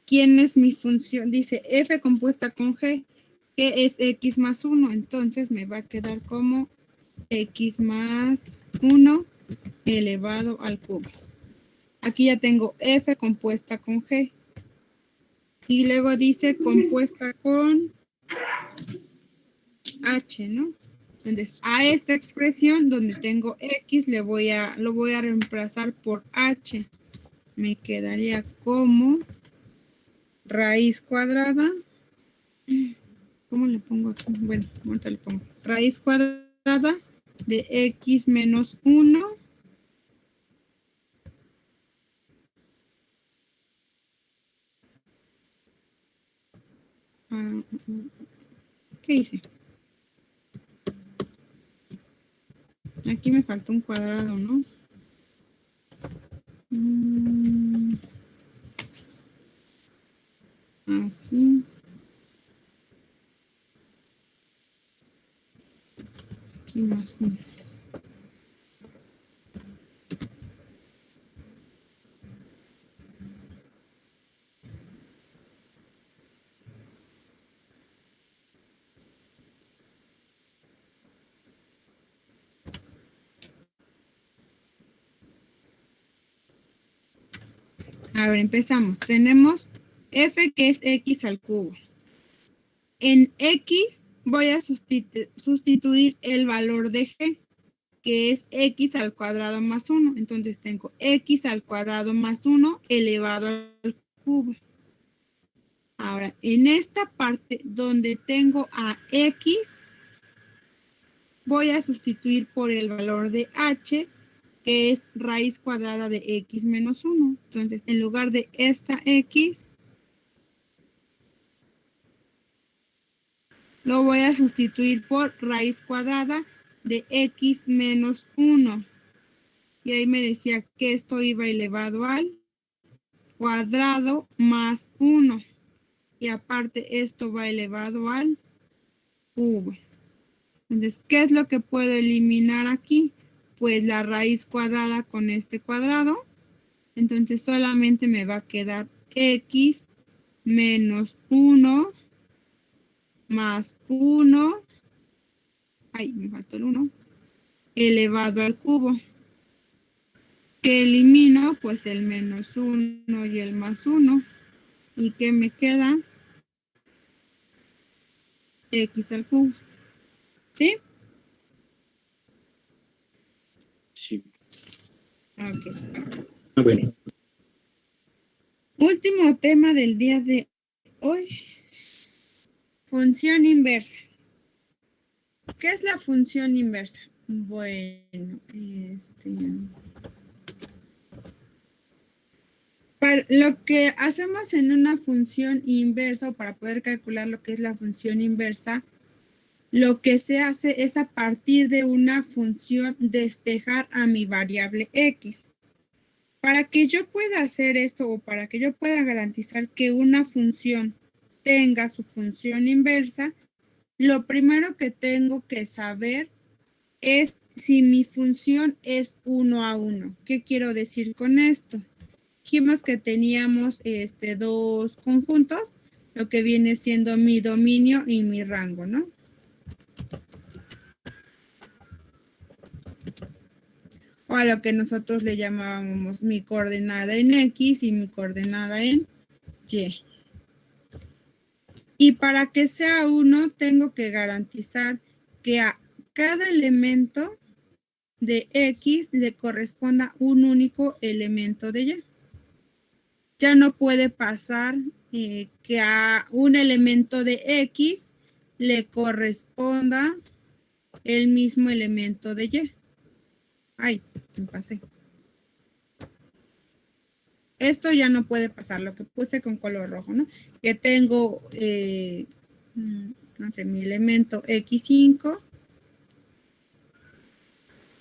¿Quién es mi función? Dice F compuesta con G, que es X más 1. Entonces me va a quedar como X más 1 elevado al cubo. Aquí ya tengo F compuesta con G. Y luego dice compuesta con H, ¿no? Entonces, a esta expresión donde tengo X lo voy a reemplazar por H. Me quedaría como raíz cuadrada. ¿Cómo le pongo aquí? Bueno, ahorita le pongo raíz cuadrada de X menos 1 ¿qué hice? Aquí me faltó un cuadrado, ¿no? Así. Aquí más uno. A ver, empezamos. Tenemos F que es X al cubo. En X voy a sustituir el valor de G, que es X al cuadrado más 1. Entonces tengo X al cuadrado más 1 elevado al cubo. Ahora, en esta parte donde tengo a X, voy a sustituir por el valor de H, que es raíz cuadrada de X menos 1. Entonces, en lugar de esta X, lo voy a sustituir por raíz cuadrada de X menos 1. Y ahí me decía que esto iba elevado al cuadrado más 1. Y aparte esto va elevado al cubo. Entonces, ¿qué es lo que puedo eliminar aquí? Pues la raíz cuadrada con este cuadrado. Entonces solamente me va a quedar X menos 1 más 1. Ay, me faltó el 1. Elevado al cubo. ¿Qué elimino? Pues el menos 1 y el más 1. ¿Y qué me queda? X al cubo. ¿Sí? Sí. Ok. Bueno. Último tema del día de hoy. Función inversa. ¿Qué es la función inversa? Bueno, para lo que hacemos en una función inversa, o para poder calcular lo que es la función inversa, lo que se hace es a partir de una función despejar a mi variable x. Para que yo pueda hacer esto, o para que yo pueda garantizar que una función tenga su función inversa, lo primero que tengo que saber es si mi función es 1 a 1. ¿Qué quiero decir con esto? Dijimos que teníamos dos conjuntos, lo que viene siendo mi dominio y mi rango, ¿no? O a lo que nosotros le llamábamos mi coordenada en X y mi coordenada en Y. Y para que sea 1, tengo que garantizar que a cada elemento de X le corresponda un único elemento de Y. Ya no puede pasar que a un elemento de X le corresponda el mismo elemento de Y. Ay, me pasé. Esto ya no puede pasar, lo que puse con color rojo, ¿no? Que tengo, no sé, mi elemento X5,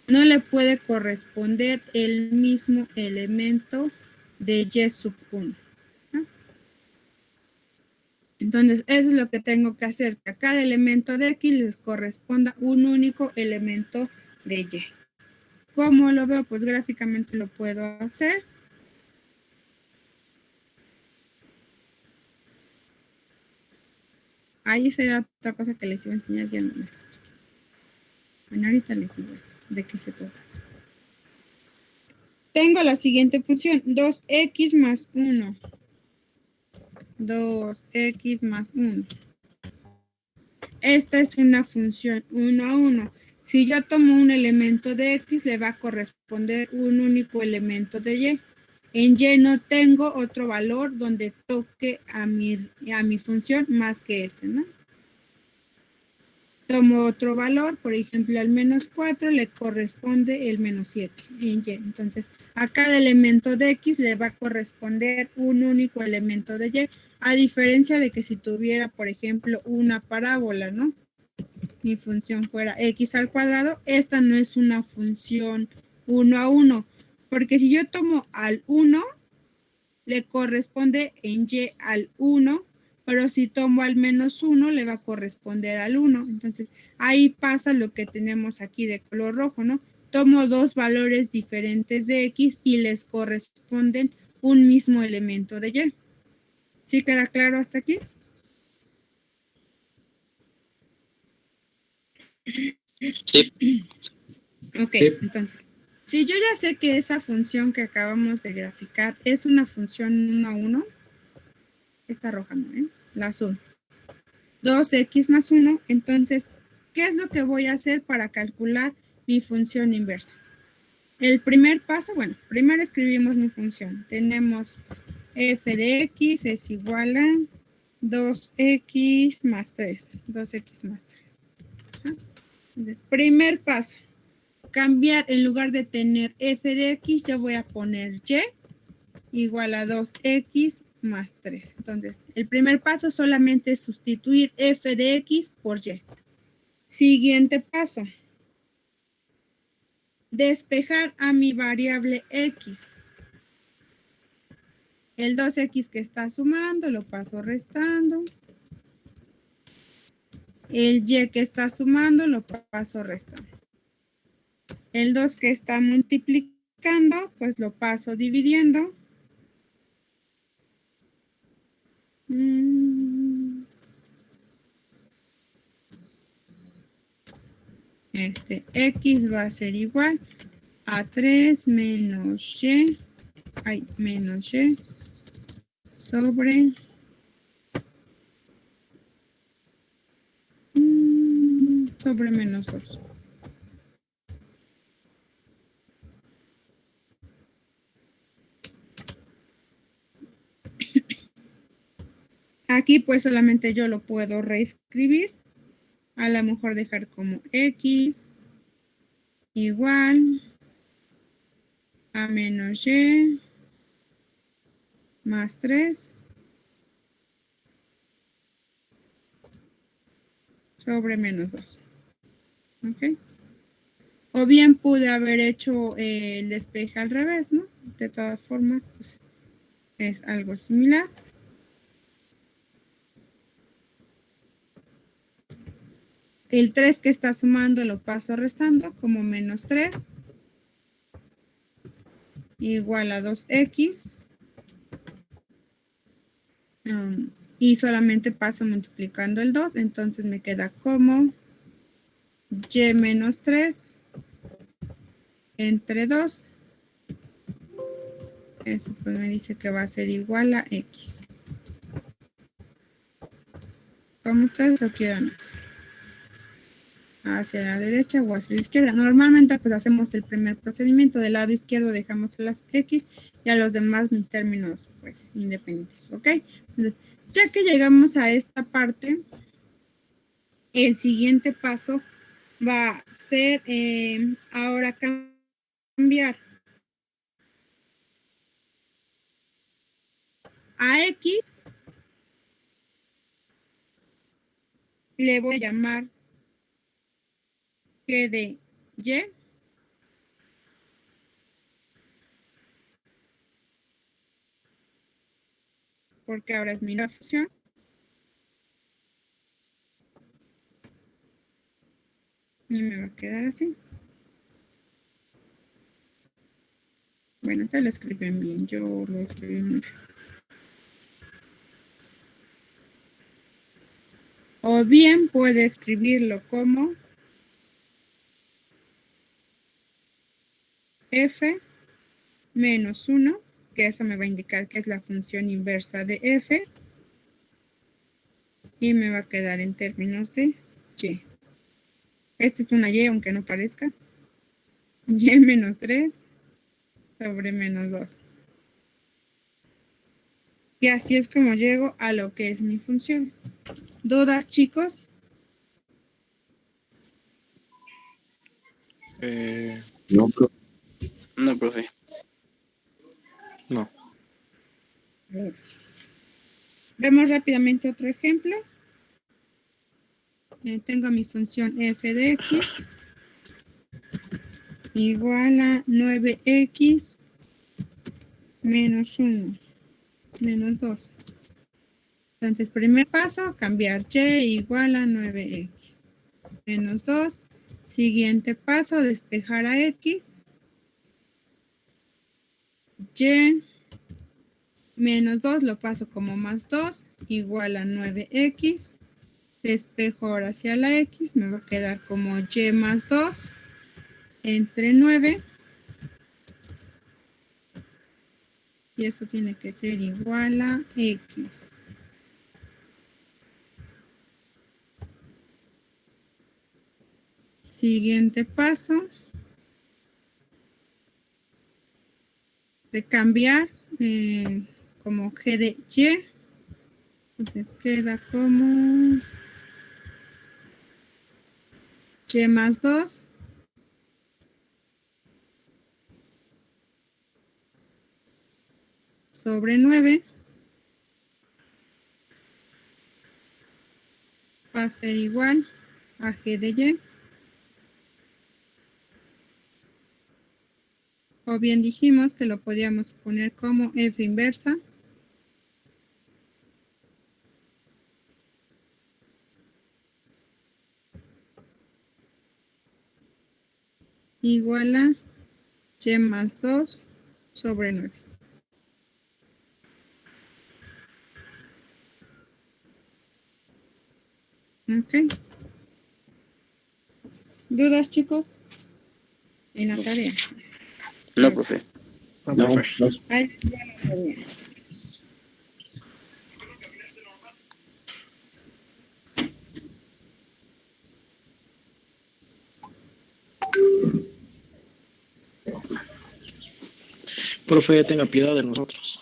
no le puede corresponder el mismo elemento de Y sub 1. ¿No? Entonces, eso es lo que tengo que hacer, que a cada elemento de X les corresponda un único elemento de Y. ¿Cómo lo veo? Pues gráficamente lo puedo hacer. Ahí será otra cosa que les iba a enseñar, ya no les expliqué. Bueno, ahorita les digo eso, de qué se trata. Tengo la siguiente función, 2x más 1. 2x más 1. Esta es una función 1 a 1. Si yo tomo un elemento de X, le va a corresponder un único elemento de Y. En Y no tengo otro valor donde toque a mi función más que este, ¿no? Tomo otro valor, por ejemplo, al menos 4 le corresponde el menos 7 en Y. Entonces, a cada elemento de X le va a corresponder un único elemento de Y, a diferencia de que si tuviera, por ejemplo, una parábola, ¿no? Mi función fuera X al cuadrado, esta no es una función 1 a 1, porque si yo tomo al 1, le corresponde en Y al 1, pero si tomo al menos 1, le va a corresponder al 1. Entonces, ahí pasa lo que tenemos aquí de color rojo, ¿no? Tomo dos valores diferentes de X y les corresponden un mismo elemento de Y. ¿Sí queda claro hasta aquí? Sí. Ok, entonces, si yo ya sé que esa función que acabamos de graficar es una función 1 a 1, esta roja no, la azul, 2x más 1, entonces, ¿qué es lo que voy a hacer para calcular mi función inversa? El primer paso, bueno, primero escribimos mi función. Tenemos f de x es igual a 2x más 3. 2x más 3. Entonces, primer paso, cambiar, en lugar de tener f de x, yo voy a poner y igual a 2x más 3. Entonces, el primer paso solamente es sustituir f de x por y. Siguiente paso, despejar a mi variable x. El 2x que está sumando lo paso restando. El y que está sumando lo paso restando. El 2 que está multiplicando, pues lo paso dividiendo. X va a ser igual A3 menos Y, menos Y sobre menos 2. Aquí pues solamente yo lo puedo reescribir. A lo mejor dejar como X igual a menos Y más 3 sobre menos 2. ¿Ok? O bien pude haber hecho el despeje al revés, ¿no? De todas formas, pues es algo similar. El 3 que está sumando lo paso restando como menos 3 igual a 2x. Y solamente paso multiplicando el 2, entonces me queda como y menos 3 entre 2. Eso pues me dice que va a ser igual a x. Como ustedes lo quieran hacer. Hacia la derecha o hacia la izquierda. Normalmente pues hacemos el primer procedimiento. Del lado izquierdo dejamos las x y a los demás mis términos pues independientes. ¿Ok? Entonces, ya que llegamos a esta parte, el siguiente paso va a ser ahora cambiar a x, le voy a llamar g de y, porque ahora es mi nueva función. Y me va a quedar así. Bueno, ustedes lo escriben bien, yo lo escribí muy bien. O bien puede escribirlo como f menos 1, que eso me va a indicar que es la función inversa de f. Y me va a quedar en términos de y. Esta es una y, aunque no parezca. Y menos 3 sobre menos 2. Y así es como llego a lo que es mi función. ¿Dudas, chicos? No, profe. No, profe. No. Vemos rápidamente otro ejemplo. Tengo mi función f de x igual a 9x menos 1 menos 2. Entonces, primer paso, cambiar y igual a 9x menos 2. Siguiente paso, despejar a x. Y menos 2 lo paso como más 2 igual a 9x. Despejo ahora hacia la x, me va a quedar como y más 2 entre 9. Y eso tiene que ser igual a x. Siguiente paso. De cambiar como g de y. Entonces queda como y más 2 sobre 9 va a ser igual a g de y. O bien dijimos que lo podíamos poner como f inversa. Igual a y más 2 sobre 9. Ok. ¿Dudas, chicos? En la tarea. No, profe. No, No, profe. no. Ay, ya lo sabía. Profe, tenga piedad de nosotros.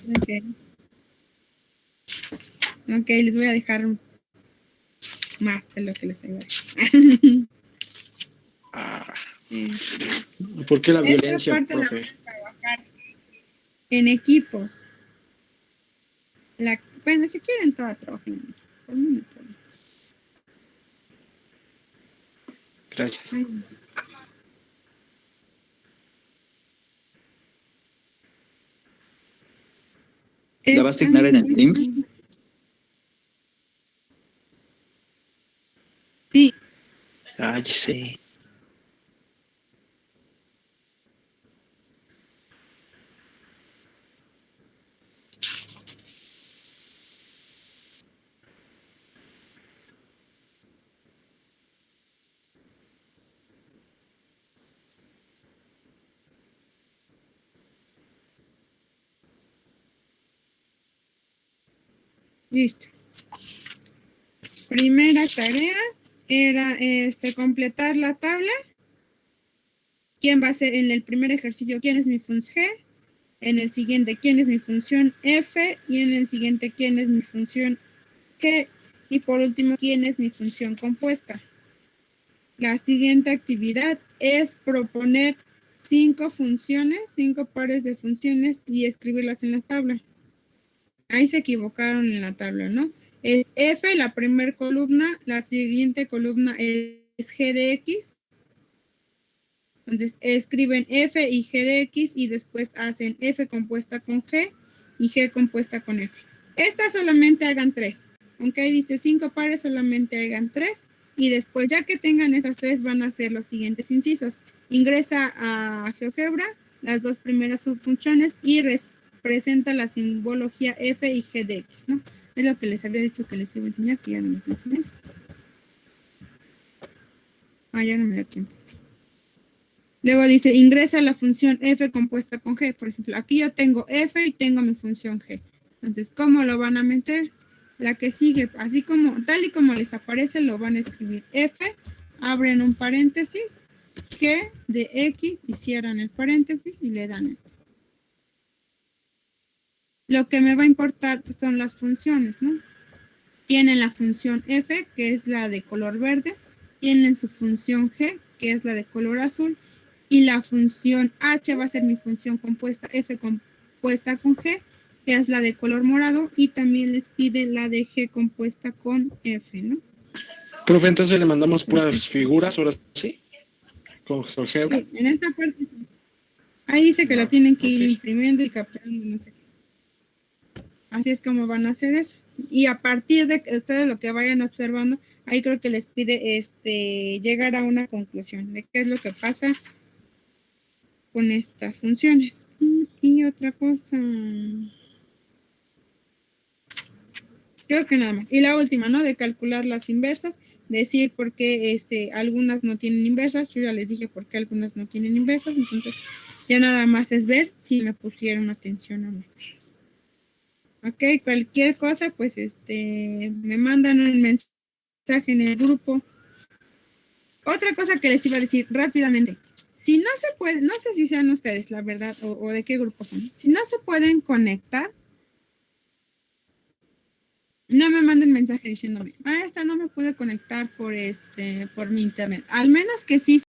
Ok. Ok, les voy a dejar más de lo que les ayudé. Ah, ¿por qué la Esta violencia, parte la profe? van a trabajar en equipos. Bueno, si quieren toda trabajen en equipos. A mí me ponen. Gracias. Ay, ¿La va a asignar en el Teams? Sí, Ay, sí. listo. Primera tarea era completar la tabla. ¿Quién va a ser en el primer ejercicio? ¿Quién es mi función G? En el siguiente, ¿quién es mi función F? Y en el siguiente, ¿quién es mi función G? Y por último, ¿quién es mi función compuesta? La siguiente actividad es proponer 5 funciones, 5 pares de funciones y escribirlas en la tabla. Ahí se equivocaron en la tabla, ¿no? Es F, la primera columna, la siguiente columna es G de X. Entonces escriben F y G de X y después hacen F compuesta con G y G compuesta con F. Estas solamente hagan 3. Aunque ahí dice 5 pares, solamente hagan 3. Y después, ya que tengan esas 3, van a hacer los siguientes incisos. Ingresa a GeoGebra las 2 primeras subfunciones y presenta la simbología F y G de X, ¿no? Es lo que les había dicho que les iba a enseñar, que ya no les enseñé. Ya no me da tiempo. Luego dice, ingresa la función F compuesta con G. Por ejemplo, aquí yo tengo F y tengo mi función G. Entonces, ¿cómo lo van a meter? La que sigue, así como, tal y como les aparece, lo van a escribir F, abren un paréntesis, G de X y cierran el paréntesis y le dan Enter. Lo que me va a importar pues, son las funciones, ¿no? Tienen la función F, que es la de color verde, tienen su función G, que es la de color azul, y la función H va a ser mi función compuesta, F compuesta con G, que es la de color morado, y también les pide la de G compuesta con F, ¿no? Profe, entonces le mandamos puras figuras, ahora sí, con GeoGebra. Sí, en esta parte, ahí dice que la tienen que ir imprimiendo y capturando, no sé qué. Así es como van a hacer eso. Y a partir de que ustedes lo que vayan observando, ahí creo que les pide llegar a una conclusión de qué es lo que pasa con estas funciones. Y otra cosa, creo que nada más. Y la última, ¿no? De calcular las inversas, decir por qué algunas no tienen inversas. Yo ya les dije por qué algunas no tienen inversas, entonces ya nada más es ver si me pusieron atención o no. Ok, cualquier cosa, pues me mandan un mensaje en el grupo. Otra cosa que les iba a decir rápidamente. Si no se puede, no sé si sean ustedes, la verdad, o de qué grupo son. Si no se pueden conectar, no me manden mensaje diciéndome, maestra, no me pude conectar por mi internet. Al menos que sí